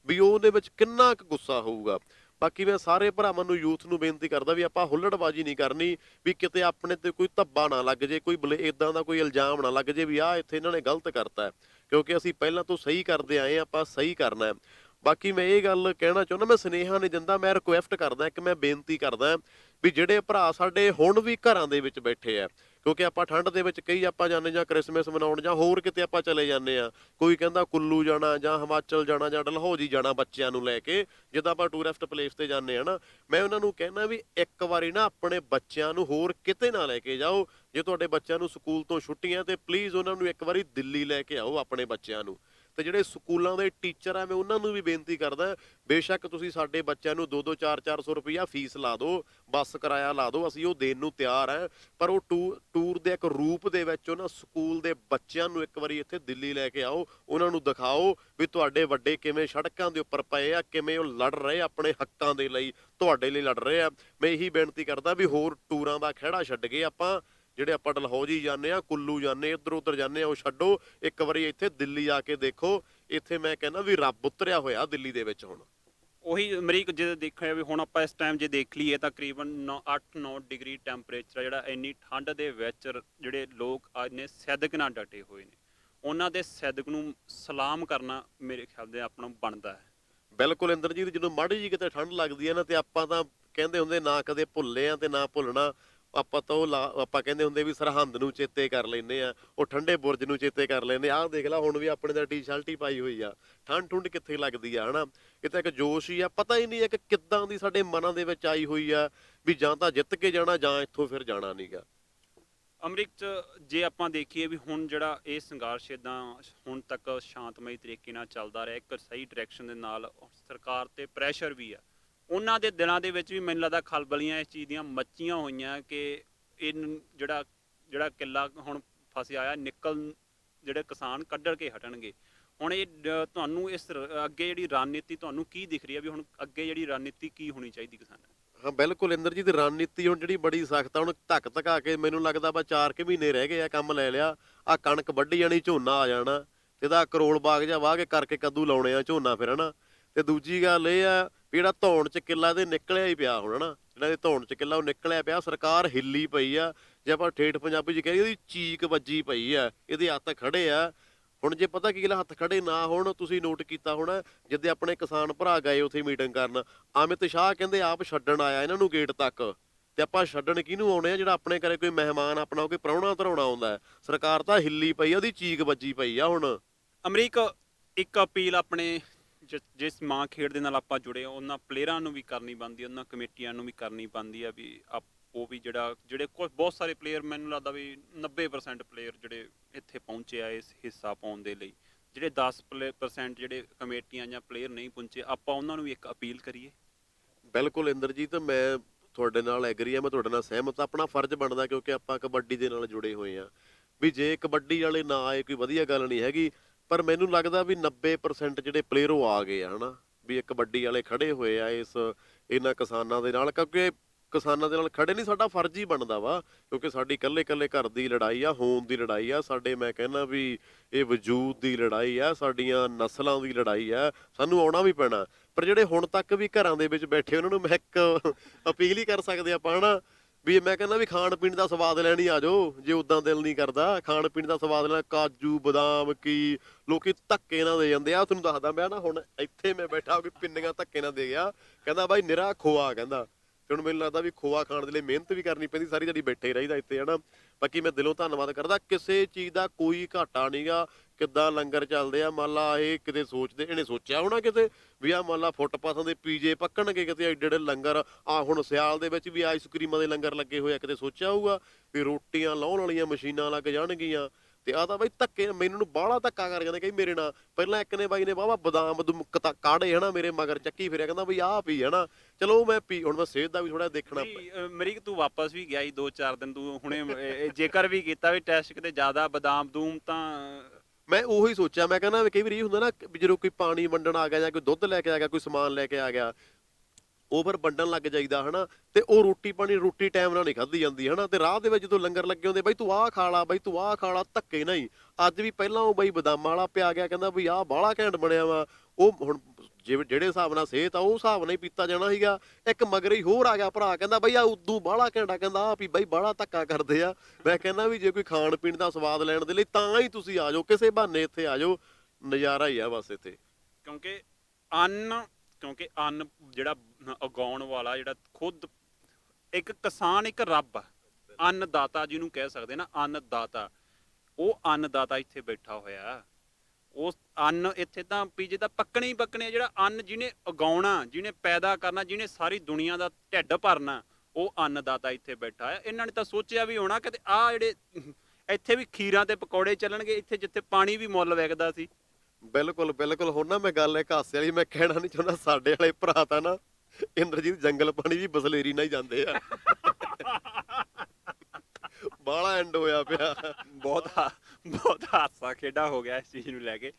ਵੀ ਉਹਦੇ ਵਿੱਚ ਕਿੰਨਾ ਕੁ ਗੁੱਸਾ ਹੋਊਗਾ। ਬਾਕੀ ਮੈਂ ਸਾਰੇ ਭਰਾਵਾਂ ਨੂੰ ਯੂਥ ਨੂੰ ਬੇਨਤੀ ਕਰਦਾ ਵੀ ਆਪਾਂ ਹੁੱਲੜਬਾਜ਼ੀ ਨਹੀਂ ਕਰਨੀ, ਵੀ ਕਿਤੇ ਆਪਣੇ ਤੇ ਕੋਈ ਧੱਬਾ ਨਾ ਲੱਗ ਜੇ, ਕੋਈ ਇਦਾਂ ਦਾ ਕੋਈ ਇਲਜ਼ਾਮ ਨਾ ਲੱਗ ਜੇ ਵੀ ਆਹ ਇੱਥੇ ਇਹਨਾਂ ਨੇ ਗਲਤ ਕਰਤਾ, ਕਿਉਂਕਿ ਅਸੀਂ ਪਹਿਲਾਂ ਤੋਂ ਸਹੀ ਕਰਦੇ ਆਏ, ਆਪਾਂ ਸਹੀ ਕਰਨਾ ਹੈ। ਬਾਕੀ ਮੈਂ ਇਹ ਗੱਲ ਕਹਿਣਾ ਚਾਹੁੰਦਾ, ਮੈਂ ਸੁਨੇਹਾ ਨਹੀਂ ਦਿੰਦਾ, ਮੈਂ ਰਿਕੁਐਸਟ ਕਰਦਾ, ਇੱਕ ਮੈਂ ਬੇਨਤੀ ਕਰਦਾ ਵੀ ਜਿਹੜੇ ਭਰਾ ਸਾਡੇ ਹੁਣ ਵੀ ਘਰਾਂ ਦੇ ਵਿੱਚ ਬੈਠੇ ਆ, ਕਿਉਂਕਿ ਆਪਾਂ ਠੰਡ ਦੇ ਵਿੱਚ ਕਈ ਆਪਾਂ ਜਾਂਦੇ ਜਾਂ ਕ੍ਰਿਸਮਸ ਮਨਾਉਣ ਜਾਂ ਹੋਰ ਕਿਤੇ ਆਪਾਂ ਚਲੇ ਜਾਂਦੇ ਆ, ਕੋਈ ਕਹਿੰਦਾ ਕੁੱਲੂ ਜਾਣਾ ਜਾਂ ਹਿਮਾਚਲ ਜਾਣਾ ਜਾਂ ਡਲਹੌਜੀ ਜਾਣਾ ਬੱਚਿਆਂ ਨੂੰ ਲੈ ਕੇ, ਜਿੱਦਾਂ ਆਪਾਂ ਟੂਰਿਸਟ ਪਲੇਸ ਤੇ ਜਾਂਦੇ ਆ ਨਾ, ਮੈਂ ਉਹਨਾਂ ਨੂੰ ਕਹਿਣਾ ਵੀ ਇੱਕ ਵਾਰੀ ਨਾ ਆਪਣੇ ਬੱਚਿਆਂ ਨੂੰ ਹੋਰ ਕਿਤੇ ਨਾ ਲੈ ਕੇ ਜਾਓ। ਜੇ ਤੁਹਾਡੇ ਬੱਚਿਆਂ ਨੂੰ ਸਕੂਲ ਤੋਂ ਛੁੱਟੀਆਂ, ਤੇ ਪਲੀਜ਼ ਉਹਨਾਂ ਨੂੰ ਇੱਕ ਵਾਰੀ ਦਿੱਲੀ ਲੈ ਕੇ ਆਓ ਆਪਣੇ ਬੱਚਿਆਂ ਨੂੰ। ਤੇ ਜਿਹੜੇ ਸਕੂਲਾਂ ਦੇ ਟੀਚਰ ਆ, ਮੈਂ ਉਹਨਾਂ ਨੂੰ ਵੀ ਬੇਨਤੀ ਕਰਦਾ, ਬੇਸ਼ੱਕ ਤੁਸੀਂ ਸਾਡੇ ਬੱਚਿਆਂ ਨੂੰ 2-2 4-400 ਰੁਪਈਆ ਫੀਸ ਲਾ ਦਿਓ, ਬੱਸ ਕਿਰਾਇਆ ਲਾ ਦਿਓ, ਅਸੀਂ ਉਹ ਦੇਣ ਨੂੰ ਤਿਆਰ ਹੈ। ਪਰ ਉਹ ਟੂਰ ਦੇ ਇੱਕ ਰੂਪ ਦੇ ਵਿੱਚ ਉਹਨਾਂ ਸਕੂਲ ਦੇ ਬੱਚਿਆਂ ਨੂੰ ਇੱਕ ਵਾਰੀ ਇੱਥੇ ਦਿੱਲੀ ਲੈ ਕੇ ਆਓ, ਉਹਨਾਂ ਨੂੰ ਦਿਖਾਓ ਵੀ ਤੁਹਾਡੇ ਵੱਡੇ ਕਿਵੇਂ ਸੜਕਾਂ ਦੇ ਉੱਪਰ ਪਏ ਆ, ਕਿਵੇਂ ਉਹ ਲੜ ਰਹੇ ਆਪਣੇ ਹੱਕਾਂ ਦੇ ਲਈ, ਤੁਹਾਡੇ ਲਈ ਲੜ ਰਹੇ ਆ। ਮੈਂ ਇਹੀ ਬੇਨਤੀ ਕਰਦਾ ਵੀ ਹੋਰ ਟੂਰਾਂ ਦਾ ਖਹਿੜਾ ਛੱਡ ਕੇ ਆਪਾਂ ਜਿਹੜੇ ਆਪਾਂ ਡਲਹੌਜੀ ਜਾਂਦੇ ਆ, ਕੁੱਲੂ ਜਾਂਦੇ, ਇੱਧਰ ਉੱਧਰ ਜਾਂਦੇ ਆ, ਉਹ ਛੱਡੋ, ਇੱਕ ਵਾਰੀ ਇੱਥੇ ਦਿੱਲੀ ਆ ਕੇ ਦੇਖੋ। ਇੱਥੇ ਮੈਂ ਕਹਿੰਦਾ ਵੀ ਰੱਬ ਉਤਰਿਆ ਹੋਇਆ ਦਿੱਲੀ ਦੇ ਵਿੱਚ ਹੁਣ। ਉਹੀ ਅਮਰੀਕ ਜੇ ਦੇਖਿਆ ਵੀ ਹੁਣ ਆਪਾਂ ਇਸ ਟਾਈਮ ਜੇ ਦੇਖ ਲਈਏ ਤਾਂ ਤਕਰੀਬਨ 8-9 ਡਿਗਰੀ ਟੈਂਪਰੇਚਰ ਜਿਹੜਾ ਇੰਨੀ ਠੰਡ ਦੇ ਵਿੱਚ ਜਿਹੜੇ ਲੋਕ ਇੰਨੇ ਸਿਦਕ ਨਾਲ ਡਟੇ ਹੋਏ ਨੇ, ਉਹਨਾਂ ਦੇ ਸਿਦਕ ਨੂੰ ਸਲਾਮ ਕਰਨਾ ਮੇਰੇ ਖਿਆਲ ਦੇ ਆਪਣਾ ਬਣਦਾ ਹੈ। ਬਿਲਕੁਲ ਇੰਦਰਜੀਤ, ਜਦੋਂ ਮਾੜੀ ਜੀ ਕਿਤੇ ਠੰਡ ਲੱਗਦੀ ਹੈ ਨਾ, ਤੇ ਆਪਾਂ ਤਾਂ ਕਹਿੰਦੇ ਹੁੰਦੇ ਨਾ ਕਦੇ ਭੁੱਲੇ ਆ ਤੇ ਨਾ ਭੁੱਲਣਾ। ਆਪਾਂ ਤਾਂ ਆਪਾਂ ਕਹਿੰਦੇ ਹੁੰਦੇ ਵੀ ਸਰਹੰਦ ਨੂੰ ਚੇਤੇ ਕਰ ਲੈਂਦੇ ਆ, ਉਹ ਠੰਡੇ ਬੁਰਜ ਨੂੰ ਚੇਤੇ ਕਰ ਲੈਂਦੇ। ਆਹ ਦੇਖ ਲਾ ਹੁਣ ਵੀ ਆਪਣੇ ਤਾਂ ਟੀ-ਸ਼ਰਟ ਹੀ ਪਾਈ ਹੋਈ ਆ, ਠੰਡ ਠੁੰਡ ਕਿੱਥੇ ਲੱਗਦੀ ਆ, ਹਨਾ। ਇਹ ਤਾਂ ਇੱਕ ਜੋਸ਼ ਹੀ ਆ, ਪਤਾ ਹੀ ਨਹੀਂ ਹੈ ਕਿ ਕਿੱਦਾਂ ਦੀ ਸਾਡੇ ਮਨਾਂ ਦੇ ਵਿੱਚ ਆਈ ਹੋਈ ਆ ਵੀ ਜਾਂ ਤਾਂ ਜਿੱਤ ਕੇ ਜਾਣਾ ਜਾਂ ਇੱਥੋਂ ਫਿਰ ਜਾਣਾ ਨਹੀਂਗਾ। ਅਮਰੀਕ ਚ ਜੇ ਆਪਾਂ ਦੇਖੀਏ ਵੀ ਹੁਣ ਜਿਹੜਾ ਇਹ ਸੰਘਰਸ਼ ਇੱਦਾਂ ਹੁਣ ਤੱਕ ਸ਼ਾਂਤਮਈ ਤਰੀਕੇ ਨਾਲ ਚੱਲਦਾ ਰਿਹਾ, ਇੱਕ ਸਹੀ ਡਾਇਰੈਕਸ਼ਨ ਦੇ ਨਾਲ, ਸਰਕਾਰ ਤੇ ਪ੍ਰੈਸ਼ਰ ਵੀ ਆ, ਉਹਨਾਂ ਦੇ ਦਿਲਾਂ ਦੇ ਵਿੱਚ ਵੀ ਮੈਨੂੰ ਲੱਗਦਾ ਖਲਬਲੀਆਂ ਇਸ ਚੀਜ਼ ਦੀਆਂ ਮੱਚੀਆਂ ਹੋਈਆਂ ਕਿ ਇਹ ਜਿਹੜਾ ਕਿੱਲਾ ਹੁਣ ਫਸਿਆ ਆ, ਨਿਕਲ ਜਿਹੜੇ ਕਿਸਾਨ ਕੱਢ ਕੇ ਹਟਣਗੇ। ਹੁਣ ਇਹ ਤੁਹਾਨੂੰ ਇਸ ਅੱਗੇ ਜਿਹੜੀ ਰਣਨੀਤੀ ਤੁਹਾਨੂੰ ਕੀ ਦਿਖ ਰਹੀ ਹੈ ਵੀ ਹੁਣ ਅੱਗੇ ਜਿਹੜੀ ਰਣਨੀਤੀ ਕੀ ਹੋਣੀ ਚਾਹੀਦੀ ਕਿਸਾਨਾਂ ਦੀ? ਹਾਂ ਬਿਲਕੁਲ ਇੰਦਰਜੀਤ, ਰਣਨੀਤੀ ਹੁਣ ਜਿਹੜੀ ਬੜੀ ਸਖਤ ਆ, ਹੁਣ ਧੱਕਾ ਕੇ ਮੈਨੂੰ ਲੱਗਦਾ ਵਾ 4 ਕੁ ਮਹੀਨੇ ਰਹਿ ਗਏ ਆ, ਕੰਮ ਲੈ ਲਿਆ, ਆ ਕਣਕ ਵੱਢੀ ਜਾਣੀ, ਝੋਨਾ ਆ ਜਾਣਾ, ਤੇ ਇਹਦਾ ਕਰੋਲ ਬਾਗ ਜਾ ਵਾਹ ਕੇ ਕਰਕੇ ਕੱਦੂ ਲਾਉਣੇ ਆ ਝੋਨਾ ਫਿਰ, ਹਨਾ। ਤੇ ਦੂਜੀ ਗੱਲ ਇਹ ਆ ਵੀ ਜਿਹੜਾ ਧੌਣ ਚ ਕਿੱਲਾ ਇਹਦੇ ਨਿਕਲਿਆ ਹੀ ਪਿਆ ਹੁਣ, ਹਨਾ, ਜਿਹੜਾ ਇਹ ਧੌਣ ਚ ਕਿੱਲਾ ਉਹ ਨਿਕਲਿਆ ਪਿਆ, ਸਰਕਾਰ ਹਿੱਲੀ ਪਈ ਆ, ਜੇ ਆਪਾਂ ਠੇਠ ਪੰਜਾਬੀ ਚ ਕਹੀਏ ਇਹਦੀ ਚੀਕ ਵੱਜੀ ਪਈ ਆ, ਇਹਦੇ ਹੱਥ ਖੜੇ ਆ। ਹੁਣ ਜੇ ਪਤਾ ਕੀ ਗੱਲ, ਹੱਥ ਖੜੇ ਨਾ ਹੋਣ, ਤੁਸੀਂ ਨੋਟ ਕੀਤਾ ਹੋਣਾ ਜਿੱਦੇ ਆਪਣੇ ਕਿਸਾਨ ਭਰਾ ਗਏ ਉੱਥੇ ਮੀਟਿੰਗ ਕਰਨ, ਅਮਿਤ ਸ਼ਾਹ ਕਹਿੰਦੇ ਆਪ ਛੱਡਣ ਆਇਆ ਇਹਨਾਂ ਨੂੰ ਗੇਟ ਤੱਕ, ਤੇ ਆਪਾਂ ਛੱਡਣ ਕਿਹਨੂੰ ਆਉਣੇ ਆ? ਜਿਹੜਾ ਆਪਣੇ ਘਰੇ ਕੋਈ ਮਹਿਮਾਨ ਆਪਣਾ ਕੋਈ ਪ੍ਰਾਹੁਣਾ ਧਰਾਉਣਾ ਆਉਂਦਾ। ਸਰਕਾਰ ਤਾਂ ਹਿੱਲੀ ਪਈ ਆ, ਉਹਦੀ ਚੀਕ ਵੱਜੀ ਪਈ ਆ ਹੁਣ। ਅਮਰੀਕ ਇੱਕ ਅਪੀਲ ਆਪਣੇ ਜਿਸ ਮਾਂ ਖੇਡ ਦੇ ਨਾਲ ਆਪਾਂ ਜੁੜੇ ਉਹਨਾਂ ਪਲੇਅਰਾਂ ਨੂੰ ਵੀ ਕਰਨੀ ਬਣਦੀ, ਉਹਨਾਂ ਕਮੇਟੀਆਂ ਨੂੰ ਵੀ ਕਰਨੀ ਬਣਦੀ ਆ ਵੀ ਉਹ ਵੀ ਜਿਹੜੇ ਬਹੁਤ ਸਾਰੇ ਪਲੇਅਰ, ਮੈਨੂੰ ਲੱਗਦਾ ਵੀ 90% ਪਲੇਅਰ ਜਿਹੜੇ ਇੱਥੇ ਪਹੁੰਚੇ ਆ ਇਸ ਹਿੱਸਾ ਪਾਉਣ ਦੇ ਲਈ, ਜਿਹੜੇ 10% ਜਿਹੜੇ ਕਮੇਟੀਆਂ ਜਾਂ ਪਲੇਅਰ ਨਹੀਂ ਪਹੁੰਚੇ, ਆਪਾਂ ਉਹਨਾਂ ਨੂੰ ਵੀ ਇੱਕ ਅਪੀਲ ਕਰੀਏ। ਬਿਲਕੁਲ ਇੰਦਰਜੀਤ, ਮੈਂ ਤੁਹਾਡੇ ਨਾਲ ਐਗਰੀ ਆ, ਮੈਂ ਤੁਹਾਡੇ ਨਾਲ ਸਹਿਮਤ ਹਾਂ। ਆਪਣਾ ਫਰਜ਼ ਬਣਦਾ ਕਿਉਂਕਿ ਆਪਾਂ ਕਬੱਡੀ ਦੇ ਨਾਲ ਜੁੜੇ ਹੋਏ ਆ, ਵੀ ਜੇ ਕਬੱਡੀ ਵਾਲੇ ਨਾ ਆਏ ਕੋਈ ਵਧੀਆ ਗੱਲ ਨਹੀਂ ਹੈਗੀ। ਪਰ ਮੈਨੂੰ ਲੱਗਦਾ ਵੀ 90% ਜਿਹੜੇ ਪਲੇਅਰ ਉਹ ਆ ਗਏ ਆ, ਹਨਾ, ਵੀ ਇਹ ਕਬੱਡੀ ਵਾਲੇ ਖੜੇ ਹੋਏ ਆ ਇਹਨਾਂ ਕਿਸਾਨਾਂ ਦੇ ਨਾਲ, ਕਿਉਂਕਿ ਕਿਸਾਨਾਂ ਦੇ ਨਾਲ ਖੜੇ ਨਹੀਂ, ਸਾਡਾ ਫਰਜ਼ ਹੀ ਬਣਦਾ ਵਾ, ਕਿਉਂਕਿ ਸਾਡੀ ਇਕੱਲੇ ਇਕੱਲੇ ਘਰ ਦੀ ਲੜਾਈ ਆ, ਹੋਂਦ ਦੀ ਲੜਾਈ ਆ, ਸਾਡੇ ਮੈਂ ਕਹਿੰਦਾ ਵੀ ਇਹ ਵਜੂਦ ਦੀ ਲੜਾਈ ਆ, ਸਾਡੀਆਂ ਨਸਲਾਂ ਦੀ ਲੜਾਈ ਆ, ਸਾਨੂੰ ਆਉਣਾ ਵੀ ਪੈਣਾ। ਪਰ ਜਿਹੜੇ ਹੁਣ ਤੱਕ ਵੀ ਘਰਾਂ ਦੇ ਵਿੱਚ ਬੈਠੇ ਉਹਨਾਂ ਨੂੰ ਮੈਂ ਇੱਕ ਅਪੀਲ ਹੀ ਕਰ ਸਕਦੇ ਆਪਾਂ, ਹਨਾ, ਵੀ ਮੈਂ ਕਹਿੰਦਾ ਵੀ ਖਾਣ ਪੀਣ ਦਾ ਸਵਾਦ ਲੈਣ ਹੀ ਆ ਜਾਓ। ਜੇ ਉਦਾਂ ਦਿਲ ਨਹੀਂ ਕਰਦਾ ਖਾਣ ਪੀਣ ਦਾ ਸਵਾਦ ਲੈਣਾ, ਕਾਜੂ ਬਦਾਮ ਕੀ ਲੋਕੀ ਧੱਕੇ ਨਾਲ ਦੇ ਜਾਂਦੇ ਆ। ਤੁਹਾਨੂੰ ਦੱਸਦਾ ਮੈਂ ਨਾ, ਹੁਣ ਇੱਥੇ ਮੈਂ ਬੈਠਾ ਕੋਈ ਪਿੰਨੀਆਂ ਧੱਕੇ ਨਾਲ ਦੇ ਗਿਆ, ਕਹਿੰਦਾ ਬਾਈ ਨਿਰਾ ਖੋਆ, ਕਹਿੰਦਾ। ਤੇ ਹੁਣ ਮੈਨੂੰ ਲੱਗਦਾ ਵੀ ਖੋਆ ਖਾਣ ਦੇ ਲਈ ਮਿਹਨਤ ਵੀ ਕਰਨੀ ਪੈਂਦੀ, ਸਾਰੀ ਜਿਹੜੀ ਬੈਠੇ ਹੀ ਰਹੀਦਾ ਇੱਥੇ, ਹਨਾ। ਬਾਕੀ ਮੈਂ ਦਿਲੋਂ ਧੰਨਵਾਦ ਕਰਦਾ, ਕਿਸੇ ਚੀਜ਼ ਦਾ ਕੋਈ ਘਾਟਾ ਨਹੀਂਗਾ। ਕਿੱਦਾਂ ਲੰਗਰ ਚੱਲਦੇ ਆ, ਮੰਨ ਲਾ ਇਹ ਕਿਤੇ ਸੋਚਦੇ, ਇਹਨੇ ਸੋਚਿਆ ਹੋਣਾ ਕਿਤੇ ਵੀ ਆਹ ਮੰਨ ਲਾ ਫੁੱਟਪਾਥਾਂ ਦੇ ਪੀਜੇ ਪੱਕਣਗੇ ਕਿਤੇ, ਐਡੇ ਐਡੇ ਲੰਗਰ ਆ। ਹੁਣ ਸਿਆਲ ਦੇ ਵਿੱਚ ਵੀ ਆਈਸਕ੍ਰੀਮਾਂ ਦੇ ਲੰਗਰ ਲੱਗੇ ਹੋਏ ਆ, ਕਿਤੇ ਸੋਚਿਆ ਹੋਊਗਾ ਵੀ ਰੋਟੀਆਂ ਲਾਉਣ ਵਾਲੀਆਂ ਮਸ਼ੀਨਾਂ ਲੱਗ ਜਾਣਗੀਆਂ। ਤੇ ਆਹ ਤਾਂ ਬਾਈ ਧੱਕੇ, ਮੈਨੂੰ ਬਾਹਲਾ ਧੱਕਾ ਕਰ ਜਾਂਦੇ ਕਈ ਮੇਰੇ ਨਾਲ। ਪਹਿਲਾਂ ਇੱਕ ਨੇ ਬਾਈ ਨੇ ਵਾਹਵਾ ਬਦਾਮ ਬਦੂਮ ਕਾੜੇ, ਹਨਾ, ਮੇਰੇ ਮਗਰ ਚੱਕੀ ਫਿਰਿਆ, ਕਹਿੰਦਾ ਬਈ ਆਹ ਪੀ, ਹਨਾ। ਚਲੋ ਮੈਂ ਪੀ, ਹੁਣ ਮੈਂ ਸਿਹਤ ਦਾ ਵੀ ਥੋੜਾ ਦੇਖਣਾ। ਮਰੀਕ ਤੂੰ ਵਾਪਸ ਵੀ ਗਿਆ ਸੀ 2-4 ਦਿਨ, ਤੂੰ ਹੁਣੇ ਜੇਕਰ ਵੀ ਕੀਤਾ ਵੀ ਟੈਸਟ ਕਿਤੇ ਜ਼ਿਆਦਾ ਬਦਾਮ ਦੂਮ, ਤਾਂ ਮੈਂ ਉਹੀ ਸੋਚਿਆ, ਮੈਂ ਕਹਿੰਦਾ ਵੀ ਕਈ ਵਾਰੀ ਇਹ ਹੁੰਦਾ ਨਾ ਵੀ ਜਦੋਂ ਕੋਈ ਪਾਣੀ ਵੰਡਣ ਆ ਗਿਆ ਜਾਂ ਕੋਈ ਦੁੱਧ ਲੈ ਕੇ ਆ ਗਿਆ, ਕੋਈ ਸਮਾਨ ਲੈ ਕੇ ਆ ਗਿਆ, ਉਹ ਫਿਰ ਵੰਡਣ ਲੱਗ ਜਾਈਦਾ, ਹਨਾ। ਤੇ ਉਹ ਰੋਟੀ ਟਾਈਮ ਨਾਲ ਨਹੀਂ ਖਾਧੀ ਜਾਂਦੀ, ਹਨਾ। ਤੇ ਰਾਹ ਦੇ ਵਿੱਚ ਜਦੋਂ ਲੰਗਰ ਲੱਗੇ ਹੁੰਦੇ, ਬਾਈ ਤੂੰ ਆਹ ਖਾ ਲਾ, ਬਾਈ ਤੂੰ ਆਹ ਖਾ ਲਾ, ਧੱਕੇ ਨਹੀਂ। ਅੱਜ ਵੀ ਪਹਿਲਾਂ ਉਹ ਬਾਈ ਬਦਾਮਾਂ ਵਾਲਾ ਪਿਆ ਗਿਆ, ਕਹਿੰਦਾ ਵੀ ਆਹ ਬਾਹਲਾ ਘੈਂਟ ਬਣਿਆ ਵਾ। ਉਹ ਹੁਣ ਜਿਹੜੇ ਹਿਸਾਬ ਨਾਲ ਸਿਹਤ ਆ ਉਹ ਹਿਸਾਬ ਨਾਲ ਹੀ ਪੀਤਾ ਜਾਣਾ ਸੀਗਾ। ਇੱਕ ਮਗਰ ਹੀ ਹੋਰ ਆ ਗਿਆ ਭਰਾ, ਕਹਿੰਦਾ ਬਈ ਆ ਉਦੋਂ ਬਾਹਲਾ ਘੈਂਟਾ, ਕਹਿੰਦਾ ਆ ਵੀ ਬਾਈ ਬਾਹਲਾ ਧੱਕਾ ਕਰਦੇ ਆ। ਮੈਂ ਕਹਿੰਦਾ ਵੀ ਜੇ ਕੋਈ ਖਾਣ ਪੀਣ ਦਾ ਸਵਾਦ ਲੈਣ ਦੇ ਲਈ ਤਾਂ ਹੀ ਤੁਸੀਂ ਆ ਜਾਓ, ਕਿਸੇ ਬਹਾਨੇ ਇੱਥੇ ਆ ਜਾਓ, ਨਜ਼ਾਰਾ ਹੀ ਆ ਬਸ ਇੱਥੇ। ਕਿਉਂਕਿ ਅੰਨ ਜਿਹੜਾ ਉਗਾਉਣ ਵਾਲਾ, ਜਿਹੜਾ ਖੁਦ ਇੱਕ ਕਿਸਾਨ, ਇੱਕ ਰੱਬ ਆ, ਅੰਨਦਾਤਾ ਜਿਹਨੂੰ ਕਹਿ ਸਕਦੇ ਨਾ, ਅੰਨਦਾਤਾ। ਉਹ ਅੰਨਦਾਤਾ ਇੱਥੇ ਬੈਠਾ ਹੋਇਆ। ਉਸ ਅੰਨ ਇੱਥੇ ਤਾਂ ਪੀਜੇ ਤਾਂ ਪੱਕਣੇ ਹੀ ਪੱਕਣੇ। ਜਿਹੜਾ ਅੰਨ ਜਿਹਨੇ ਉਗਾਉਣਾ, ਜਿਹਨੇ ਪੈਦਾ ਕਰਨਾ, ਜਿਹਨੇ ਸਾਰੀ ਦੁਨੀਆ ਦਾ ਢਿੱਡ ਭਰਨਾ, ਉਹ ਅੰਨਦਾਤਾ ਇੱਥੇ ਬੈਠਾ ਹੈ। ਇਹਨਾਂ ਨੇ ਤਾਂ ਸੋਚਿਆ ਵੀ ਹੋਣਾ ਕਿ ਆਹ ਜਿਹੜੇ ਇੱਥੇ ਵੀ ਖੀਰਾਂ ਤੇ ਪਕੌੜੇ ਚੱਲਣਗੇ, ਇੱਥੇ ਜਿੱਥੇ ਪਾਣੀ ਵੀ ਮੁੱਲ ਵਿਕਦਾ ਸੀ। ਬਿਲਕੁਲ ਬਿਲਕੁਲ। ਹੁਣ ਨਾ ਮੈਂ ਗੱਲ ਇੱਕ ਹਾਸੇ ਵਾਲੀ ਮੈਂ ਕਹਿਣਾ ਨਹੀਂ ਚਾਹੁੰਦਾ, ਸਾਡੇ ਵਾਲੇ ਭਰਾ ਤਾਂ ਨਾ ਇੰਦਰਜੀਤ ਜੰਗਲ ਪਾਣੀ ਵੀ ਬਸਲੇਰੀ ਨਾਲ ਹੀ ਜਾਂਦੇ ਆ। ਬਾਹਲਾ ਐਂਡ ਹੋਇਆ ਪਿਆ। ਬਹੁਤ ਹਾਸਾ ਖੇਡਾ ਹੋ ਗਿਆ ਇਸ ਚੀਜ਼ ਨੂੰ ਲੈ ਕੇ।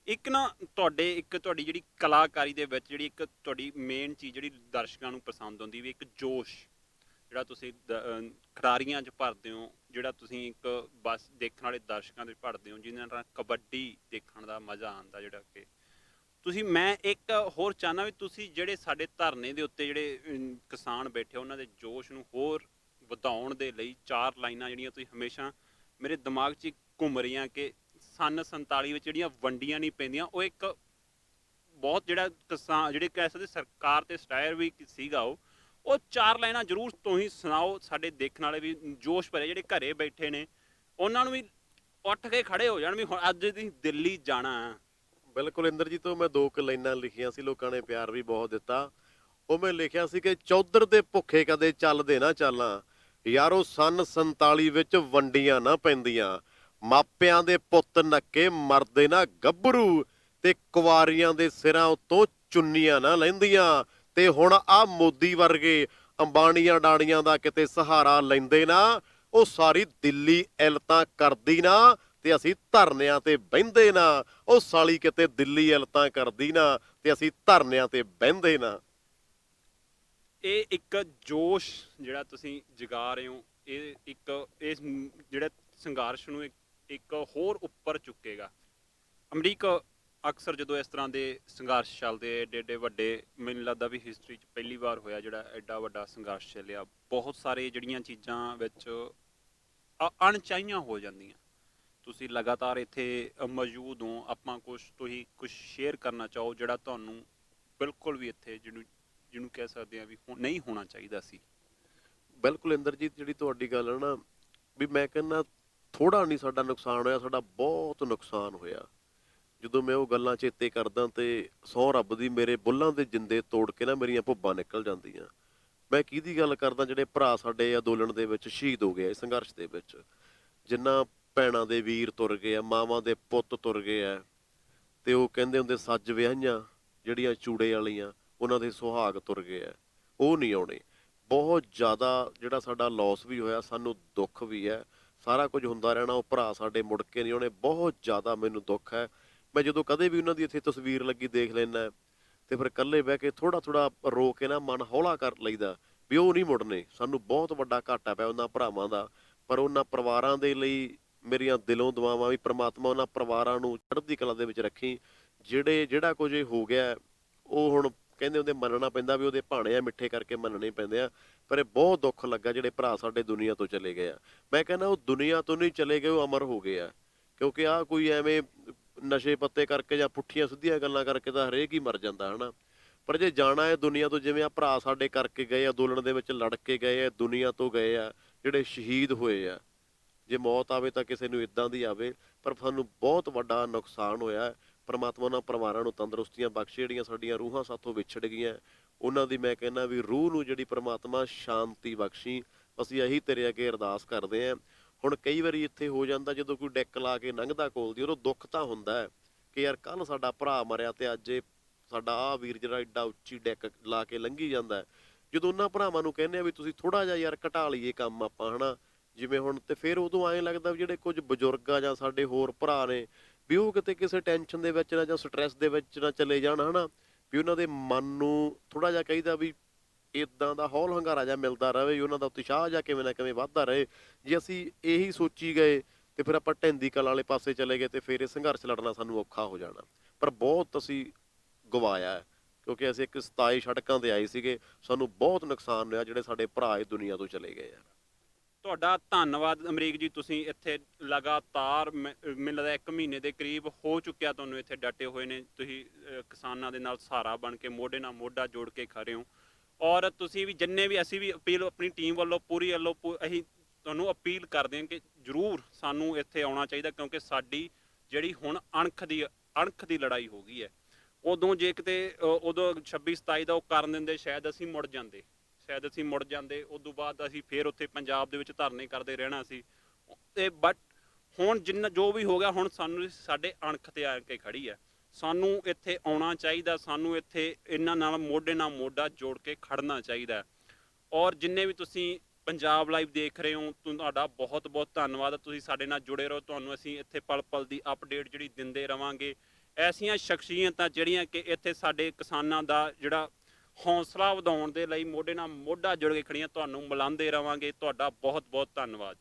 ਇੱਕ ਨਾ ਤੁਹਾਡੀ ਜਿਹੜੀ ਕਲਾਕਾਰੀ ਦੇ ਵਿੱਚ ਜਿਹੜੀ ਇੱਕ ਤੁਹਾਡੀ ਮੇਨ ਚੀਜ਼ ਜਿਹੜੀ ਦਰਸ਼ਕਾਂ ਨੂੰ ਪਸੰਦ ਆਉਂਦੀ, ਵੀ ਇੱਕ ਜੋਸ਼ ਜਿਹੜਾ ਤੁਸੀਂ ਖਿਡਾਰੀਆਂ 'ਚ ਭਰਦੇ ਹੋ, ਜਿਹੜਾ ਤੁਸੀਂ ਇੱਕ ਬਸ ਦੇਖਣ ਵਾਲੇ ਦਰਸ਼ਕਾਂ ਦੇ ਭਰਦੇ ਹੋ, ਜਿਹਨਾਂ ਨਾਲ ਕਬੱਡੀ ਦੇਖਣ ਦਾ ਮਜ਼ਾ ਆਉਂਦਾ, ਜਿਹੜਾ ਕਿ ਮੈਂ ਇੱਕ ਹੋਰ ਚਾਹੁੰਦਾ ਵੀ ਤੁਸੀਂ ਜਿਹੜੇ ਸਾਡੇ ਧਰਨੇ ਦੇ ਉੱਤੇ ਜਿਹੜੇ ਕਿਸਾਨ ਬੈਠੇ ਉਹਨਾਂ ਦੇ ਜੋਸ਼ ਨੂੰ ਹੋਰ ਵਧਾਉਣ ਦੇ ਲਈ 4 ਲਾਈਨਾਂ ਜਿਹੜੀਆਂ ਤੁਸੀਂ ਹਮੇਸ਼ਾ ਮੇਰੇ ਦਿਮਾਗ 'ਚ ਘੁੰਮ ਰਹੀਆਂ ਕਿ ਸੰਨ 47 ਵਿੱਚ ਜਿਹੜੀਆਂ ਵੰਡੀਆਂ ਨਹੀਂ ਪੈਂਦੀਆਂ, ਉਹ ਇੱਕ ਬਹੁਤ ਜਿਹੜਾ ਕਿਸਾਨ ਜਿਹੜੇ ਕਹਿ ਸਕਦੇ ਸਰਕਾਰ ਤੇ ਸਟਾਇਰ ਵੀ ਸੀਗਾ, ਉਹ 4 ਲਾਈਨਾਂ ਜ਼ਰੂਰ ਤੁਸੀਂ ਸੁਣਾਓ। ਸਾਡੇ ਦੇਖਣ ਵਾਲੇ ਵੀ ਜੋਸ਼ ਭਰੇ ਜਿਹੜੇ ਘਰੇ ਬੈਠੇ ਨੇ, ਉਹਨਾਂ ਨੂੰ ਵੀ ਉੱਠ ਕੇ ਖੜੇ ਹੋ ਜਾਣ ਵੀ ਹੁਣ ਅੱਜ ਅਸੀਂ ਦਿੱਲੀ ਜਾਣਾ। ਬਿਲਕੁਲ ਇੰਦਰਜੀਤ, ਤੋਂ ਮੈਂ 2 ਲਾਈਨਾਂ ਲਿਖੀਆਂ ਸੀ, ਲੋਕਾਂ ਨੇ ਪਿਆਰ ਵੀ ਬਹੁਤ ਦਿੱਤਾ। ਉਹ ਮੈਂ ਲਿਖਿਆ ਸੀ ਕਿ ਚੌਧਰ ਦੇ ਭੁੱਖੇ ਕਦੇ ਚੱਲਦੇ ਨਾ ਚਾਲਾਂ, ਯਾਰੋ ਸੰਨ 47 ਵਿੱਚ ਵੰਡੀਆਂ ਨਾ ਪੈਂਦੀਆਂ, ਮਾਪਿਆਂ ਦੇ ਪੁੱਤ ਨੱਕੇ ਮਰਦੇ ਨਾ ਗੱਭਰੂ, ਤੇ ਕੁਵਾਰੀਆਂ ਦੇ ਸਿਰਾਂ ਉੱਤੋਂ ਚੁੰਨੀਆਂ ਨਾ ਲੈਂਦੀਆਂ। ਤੇ ਹੁਣ ਆ ਮੋਦੀ ਵਰਗੇ ਅੰਬਾਣੀਆਂ ਡਾਣੀਆਂ ਦਾ ਕਿਤੇ ਸਹਾਰਾ ਲੈਂਦੇ ਨਾ, ਉਹ ਸਾਰੀ ਦਿੱਲੀ ਇਲਤਾਂ ਕਰਦੀ ਨਾ, ਤੇ ਅਸੀਂ ਧਰਨਿਆਂ ਤੇ ਬਹਿੰਦੇ ਨਾ। ਉਹ ਸਾਲੀ ਕਿਤੇ ਦਿੱਲੀ ਇਲਤਾਂ ਕਰਦੀ ਨਾ, ਤੇ ਅਸੀਂ ਧਰਨਿਆਂ ਤੇ ਬਹਿੰਦੇ ਨਾ। ਇਹ ਇੱਕ ਜੋਸ਼ ਜਿਹੜਾ ਤੁਸੀਂ ਜਗਾ ਰਹੇ ਹੋ, ਇਹ ਇੱਕ ਇਸ ਜਿਹੜਾ ਸੰਘਰਸ਼ ਨੂੰ ਇੱਕ ਹੋਰ ਉੱਪਰ ਚੁੱਕੇਗਾ। ਅਮਰੀਕ ਅਕਸਰ ਜਦੋਂ ਇਸ ਤਰ੍ਹਾਂ ਦੇ ਸੰਘਰਸ਼ ਚੱਲਦੇ, ਏਡੇ ਏਡੇ ਵੱਡੇ, ਮੈਨੂੰ ਲੱਗਦਾ ਵੀ ਹਿਸਟਰੀ 'ਚ ਪਹਿਲੀ ਵਾਰ ਹੋਇਆ ਜਿਹੜਾ ਐਡਾ ਵੱਡਾ ਸੰਘਰਸ਼ ਚੱਲਿਆ। ਬਹੁਤ ਸਾਰੇ ਜਿਹੜੀਆਂ ਚੀਜ਼ਾਂ ਵਿੱਚ ਅਣਚਾਹੀਆਂ ਹੋ ਜਾਂਦੀਆਂ। ਤੁਸੀਂ ਲਗਾਤਾਰ ਇੱਥੇ ਮੌਜੂਦ ਹੋ, ਆਪਾਂ ਤੁਸੀਂ ਕੁਝ ਸ਼ੇਅਰ ਕਰਨਾ ਚਾਹੋ ਜਿਹੜਾ ਤੁਹਾਨੂੰ ਬਿਲਕੁਲ ਵੀ ਇੱਥੇ ਜਿਹਨੂੰ ਕਹਿ ਸਕਦੇ ਆ ਵੀ ਨਹੀਂ ਹੋਣਾ ਚਾਹੀਦਾ ਸੀ। ਬਿਲਕੁਲ ਇੰਦਰਜੀਤ, ਜਿਹੜੀ ਤੁਹਾਡੀ ਗੱਲ ਹੈ ਨਾ, ਵੀ ਮੈਂ ਕਹਿੰਦਾ ਥੋੜਾ ਨਹੀਂ ਸਾਡਾ ਨੁਕਸਾਨ ਹੋਇਆ, ਸਾਡਾ ਬਹੁਤ ਨੁਕਸਾਨ ਹੋਇਆ। ਜਦੋਂ ਮੈਂ ਉਹ ਗੱਲਾਂ ਚੇਤੇ ਕਰਦਾ ਤੇ ਸਹੁੰ ਰੱਬ ਦੀ, ਮੇਰੇ ਬੁੱਲਾਂ ਦੇ ਜਿੰਦੇ ਤੋੜ ਕੇ ਨਾ ਮੇਰੀਆਂ ਭੁੱਬਾਂ ਨਿਕਲ ਜਾਂਦੀਆਂ। ਮੈਂ ਕਿਹਦੀ ਗੱਲ ਕਰਦਾ, ਜਿਹੜੇ ਭਰਾ ਸਾਡੇ ਅੰਦੋਲਨ ਦੇ ਵਿੱਚ ਸ਼ਹੀਦ ਹੋ ਗਏ, ਸੰਘਰਸ਼ ਦੇ ਵਿੱਚ ਜਿਨ੍ਹਾਂ ਭੈਣਾਂ ਦੇ ਵੀਰ ਤੁਰ ਗਏ ਆ, ਮਾਵਾਂ ਦੇ ਪੁੱਤ ਤੁਰ ਗਏ ਆ, ਤੇ ਉਹ ਕਹਿੰਦੇ ਹੁੰਦੇ ਸੱਜ ਵਿਆਹੀਆਂ ਜਿਹੜੀਆਂ ਚੂੜੇ ਵਾਲੀਆਂ, ਉਹਨਾਂ ਦੇ ਸੁਹਾਗ ਤੁਰ ਗਏ ਆ, ਉਹ ਨਹੀਂ ਆਉਣੇ। ਬਹੁਤ ਜ਼ਿਆਦਾ ਜਿਹੜਾ ਸਾਡਾ ਲਾਸ ਵੀ ਹੋਇਆ, ਸਾਨੂੰ ਦੁੱਖ ਵੀ ਹੈ, ਸਾਰਾ ਕੁਝ ਹੁੰਦਾ ਰਹਿਣਾ, ਉਹ ਭਰਾ ਸਾਡੇ ਮੁੜ ਕੇ ਨਹੀਂ ਆਉਣੇ, ਬਹੁਤ ਜ਼ਿਆਦਾ ਮੈਨੂੰ ਦੁੱਖ ਹੈ। ਮੈਂ ਜਦੋਂ ਕਦੇ ਵੀ ਉਹਨਾਂ ਦੀ ਇੱਥੇ ਤਸਵੀਰ ਲੱਗੀ ਦੇਖ ਲੈਂਦਾ ਤੇ ਫਿਰ ਇਕੱਲੇ ਬਹਿ ਕੇ ਥੋੜਾ ਥੋੜਾ ਰੋ ਕੇ ਨਾ ਮਨ ਹੌਲਾ ਕਰ ਲਈਦਾ ਵੀ ਉਹ ਨਹੀਂ ਮੁੜਨੇ। ਸਾਨੂੰ ਬਹੁਤ ਵੱਡਾ ਘਾਟਾ ਪਿਆ ਉਹਨਾਂ ਭਰਾਵਾਂ ਦਾ, ਪਰ ਉਹਨਾਂ ਪਰਿਵਾਰਾਂ ਦੇ ਲਈ ਮੇਰੀਆਂ ਦਿਲੋਂ ਦੁਆਵਾਂ ਵੀ ਪ੍ਰਮਾਤਮਾ ਉਹਨਾਂ ਪਰਿਵਾਰਾਂ ਨੂੰ ਚੜ੍ਹਦੀ ਕਲਾ ਦੇ ਵਿੱਚ ਰੱਖੀ। ਜਿਹੜਾ ਕੁਝ ਇਹ ਹੋ ਗਿਆ ਉਹ ਹੁਣ ਕਹਿੰਦੇ ਹੁੰਦੇ ਮੰਨਣਾ ਪੈਂਦਾ ਵੀ ਉਹਦੇ ਭਾਣੇ ਆ, ਮਿੱਠੇ ਕਰਕੇ ਮੰਨਣੇ ਪੈਂਦੇ ਆ, ਪਰ ਇਹ ਬਹੁਤ ਦੁੱਖ ਲੱਗਾ ਜਿਹੜੇ ਭਰਾ ਸਾਡੇ ਦੁਨੀਆ ਤੋਂ ਚਲੇ ਗਏ ਆ। ਮੈਂ ਕਹਿੰਦਾ ਉਹ ਦੁਨੀਆ ਤੋਂ ਨਹੀਂ ਚਲੇ ਗਏ, ਉਹ ਅਮਰ ਹੋ ਗਏ ਆ, ਕਿਉਂਕਿ ਆਹ ਕੋਈ ਐਵੇਂ ਨਸ਼ੇ ਪੱਤੇ ਕਰਕੇ ਜਾਂ ਪੁੱਠੀਆਂ ਸਿੱਧੀਆਂ ਗੱਲਾਂ ਕਰਕੇ ਤਾਂ ਹਰੇਕ ਹੀ ਮਰ ਜਾਂਦਾ ਹਨਾ। ਪਰ ਜੇ ਜਾਣਾ ਹੈ ਦੁਨੀਆ ਤੋਂ, ਜਿਵੇਂ ਆ ਭਰਾ ਸਾਡੇ ਕਰਕੇ ਗਏ, ਅੰਦੋਲਨ ਦੇ ਵਿੱਚ ਲੜ ਕੇ ਗਏ ਆ, ਦੁਨੀਆ ਤੋਂ ਗਏ ਆ, ਜਿਹੜੇ ਸ਼ਹੀਦ ਹੋਏ ਆ, ਜੇ ਮੌਤ ਆਵੇ ਤਾਂ ਕਿਸੇ ਨੂੰ ਇਦਾਂ ਦੀ ਆਵੇ, ਪਰ ਸਾਨੂੰ ਬਹੁਤ ਵੱਡਾ ਨੁਕਸਾਨ ਹੋਇਆ। ਪਰਮਾਤਮਾ ਉਹਨਾਂ ਪਰਿਵਾਰਾਂ ਨੂੰ ਤੰਦਰੁਸਤੀਆਂ ਬਖਸ਼ੇ, ਜਿਹੜੀਆਂ ਸਾਡੀਆਂ ਰੂਹਾਂ ਸਾਥੋਂ ਵਿਛੜ ਗਈਆਂ, ਉਹਨਾਂ ਦੀ ਮੈਂ ਕਹਿੰਦਾ ਵੀ ਰੂਹ ਨੂੰ ਜਿਹੜੀ ਪਰਮਾਤਮਾ ਸ਼ਾਂਤੀ ਬਖਸ਼ੀ। ਅਸੀਂ ਇਹੀ ਤੇਰੇ ਅੱਗੇ ਅਰਦਾਸ ਕਰਦੇ ਹਾਂ। ਹੁਣ ਕਈ ਵਾਰੀ ਇੱਥੇ ਹੋ ਜਾਂਦਾ, ਜਦੋਂ ਕੋਈ ਡੈਕ ਲਾ ਕੇ ਲੰਘਦਾ ਕੋਲ ਦੀ, ਉਦੋਂ ਦੁੱਖ ਤਾਂ ਹੁੰਦਾ ਹੈ ਕਿ ਯਾਰ ਕੱਲ ਸਾਡਾ ਭਰਾ ਮਰਿਆ ਤੇ ਅੱਜ ਇਹ ਸਾਡਾ ਆਹ ਵੀਰ ਜਿਹੜਾ ਏਡਾ ਉੱਚੀ ਡੈਕ ਲਾ ਕੇ ਲੰਘੀ ਜਾਂਦਾ। ਜਦੋਂ ਉਹਨਾਂ ਭਰਾਵਾਂ ਨੂੰ ਕਹਿੰਦੇ ਆ ਵੀ ਤੁਸੀਂ ਥੋੜਾ ਜਿਹਾ ਯਾਰ ਘਟਾ ਲਈਏ ਕੰਮ ਆਪਾਂ ਹਨਾ, ਜਿਵੇਂ ਹੁਣ, ਤੇ ਫਿਰ ਉਦੋਂ ਐਂ ਲੱਗਦਾ ਵੀ ਜਿਹੜੇ ਕੁਝ ਬਜ਼ੁਰਗ ਆ ਜਾਂ ਸਾਡੇ ਹੋਰ ਭਰਾ ਨੇ ਵੀ ਉਹ ਕਿਤੇ ਕਿਸੇ ਟੈਨਸ਼ਨ ਦੇ ਵਿੱਚ ਨਾ ਜਾਂ ਸਟ੍ਰੈਸ ਦੇ ਵਿੱਚ ਨਾ ਚਲੇ ਜਾਣ ਹਨਾ, ਵੀ ਉਹਨਾਂ ਦੇ ਮਨ ਨੂੰ ਥੋੜਾ ਜਿਹਾ ਕਹੀਦਾ ਵੀ ਇਦਾਂ ਦਾ ਹੌਲ ਹੰਗਾਰਾ ਜਿਹਾ ਮਿਲਦਾ ਰਹੇ, ਉਹਨਾਂ ਦਾ ਉਤਸ਼ਾਹ ਜਾਂ ਕਿਵੇਂ ਨਾ ਕਿਵੇਂ ਵੱਧਦਾ ਰਹੇ। ਜੇ ਅਸੀਂ ਇਹੀ ਸੋਚੀ ਗਏ ਤੇ ਫਿਰ ਆਪਾਂ ਢੈਂਦੀ ਕਲ ਵਾਲੇ ਪਾਸੇ ਚਲੇ ਗਏ ਤੇ ਫਿਰ ਇਹ ਸੰਘਰਸ਼ ਲੜਨਾ ਸਾਨੂੰ ਔਖਾ ਹੋ ਜਾਣਾ। ਪਰ ਬਹੁਤ ਅਸੀਂ ਗਵਾਇਆ ਹੈ, ਕਿਉਂਕਿ ਅਸੀਂ ਇੱਕ 27 ਸੜਕਾਂ ਤੇ ਆਏ ਸੀਗੇ, ਸਾਨੂੰ ਬਹੁਤ ਨੁਕਸਾਨ ਹੋਇਆ ਜਿਹੜੇ ਸਾਡੇ ਭਰਾ ਇਸ ਦੁਨੀਆ ਤੋਂ ਚਲੇ ਗਏ ਆ। ਤੁਹਾਡਾ ਧੰਨਵਾਦ ਅਮਰੀਕ ਜੀ, ਤੁਸੀਂ ਇੱਥੇ ਲਗਾਤਾਰ ਮੈਨੂੰ ਲੱਗਦਾ 1 ਮਹੀਨੇ ਦੇ ਕਰੀਬ ਹੋ ਚੁੱਕਿਆ ਤੁਹਾਨੂੰ ਇੱਥੇ ਡਟੇ ਹੋਏ ਨੇ, ਤੁਸੀਂ ਕਿਸਾਨਾਂ ਦੇ ਨਾਲ ਸਹਾਰਾ ਬਣ ਕੇ ਮੋਢੇ ਨਾਲ ਮੋਢਾ ਜੋੜ ਕੇ ਖੜੇ ਹੋ। ਔਰ ਤੁਸੀਂ ਵੀ ਜਿੰਨੇ ਵੀ, ਅਸੀਂ ਵੀ ਅਪੀਲ ਆਪਣੀ ਟੀਮ ਵੱਲੋਂ ਪੂਰੀ ਵੱਲੋਂ ਅਸੀਂ ਤੁਹਾਨੂੰ ਅਪੀਲ ਕਰਦੇ ਹਾਂ ਕਿ ਜ਼ਰੂਰ ਸਾਨੂੰ ਇੱਥੇ ਆਉਣਾ ਚਾਹੀਦਾ, ਕਿਉਂਕਿ ਸਾਡੀ ਜਿਹੜੀ ਹੁਣ ਅਣਖ ਦੀ ਲੜਾਈ ਹੋ ਗਈ ਹੈ। ਉਦੋਂ ਜੇ ਕਿਤੇ ਉਦੋਂ 26-27 ਦਾ ਉਹ ਕਰਨ ਦਿੰਦੇ, ਸ਼ਾਇਦ ਅਸੀਂ ਮੁੜ ਜਾਂਦੇ, ਉਸ ਤੋਂ ਬਾਅਦ ਅਸੀਂ ਫਿਰ ਉੱਥੇ ਪੰਜਾਬ ਦੇ ਵਿੱਚ ਧਰਨੇ ਕਰਦੇ ਰਹਿਣਾ ਸੀ। ਤੇ ਬਟ ਹੁਣ ਜਿੰਨਾ ਜੋ ਵੀ ਹੋ ਗਿਆ, ਹੁਣ ਸਾਨੂੰ ਸਾਡੇ ਅਣਖ ਤੇ ਆ ਕੇ ਖੜੀ ਹੈ, ਸਾਨੂੰ ਇੱਥੇ ਆਉਣਾ ਚਾਹੀਦਾ, ਸਾਨੂੰ ਇੱਥੇ ਇਹਨਾਂ ਨਾਲ ਮੋਢੇ ਨਾਲ ਮੋਢਾ ਜੋੜ ਕੇ ਖੜਨਾ ਚਾਹੀਦਾ। ਔਰ ਜਿੰਨੇ ਵੀ ਤੁਸੀਂ ਪੰਜਾਬ ਲਾਈਵ ਦੇਖ ਰਹੇ ਹੋ, ਤੁਹਾਡਾ ਬਹੁਤ ਬਹੁਤ ਧੰਨਵਾਦ, ਤੁਸੀਂ ਸਾਡੇ ਨਾਲ ਜੁੜੇ ਰਹੋ, ਤੁਹਾਨੂੰ ਅਸੀਂ ਇੱਥੇ ਪਲ ਪਲ ਦੀ ਅਪਡੇਟ ਜਿਹੜੀ ਦਿੰਦੇ ਰਵਾਂਗੇ। ਐਸੀਆਂ ਸ਼ਖਸੀਅਤਾਂ ਜਿਹੜੀਆਂ ਕਿ ਇੱਥੇ ਸਾਡੇ ਕਿਸਾਨਾਂ ਦਾ ਜਿਹੜਾ ਹੌਸਲਾ ਵਧਾਉਣ ਦੇ ਲਈ ਮੋਢੇ ਨਾਲ ਮੋਢਾ ਜੁੜ ਕੇ ਖੜੀਆਂ, ਤੁਹਾਨੂੰ ਮਿਲਾਉਂਦੇ ਰਵਾਂਗੇ। ਤੁਹਾਡਾ ਬਹੁਤ ਬਹੁਤ ਧੰਨਵਾਦ।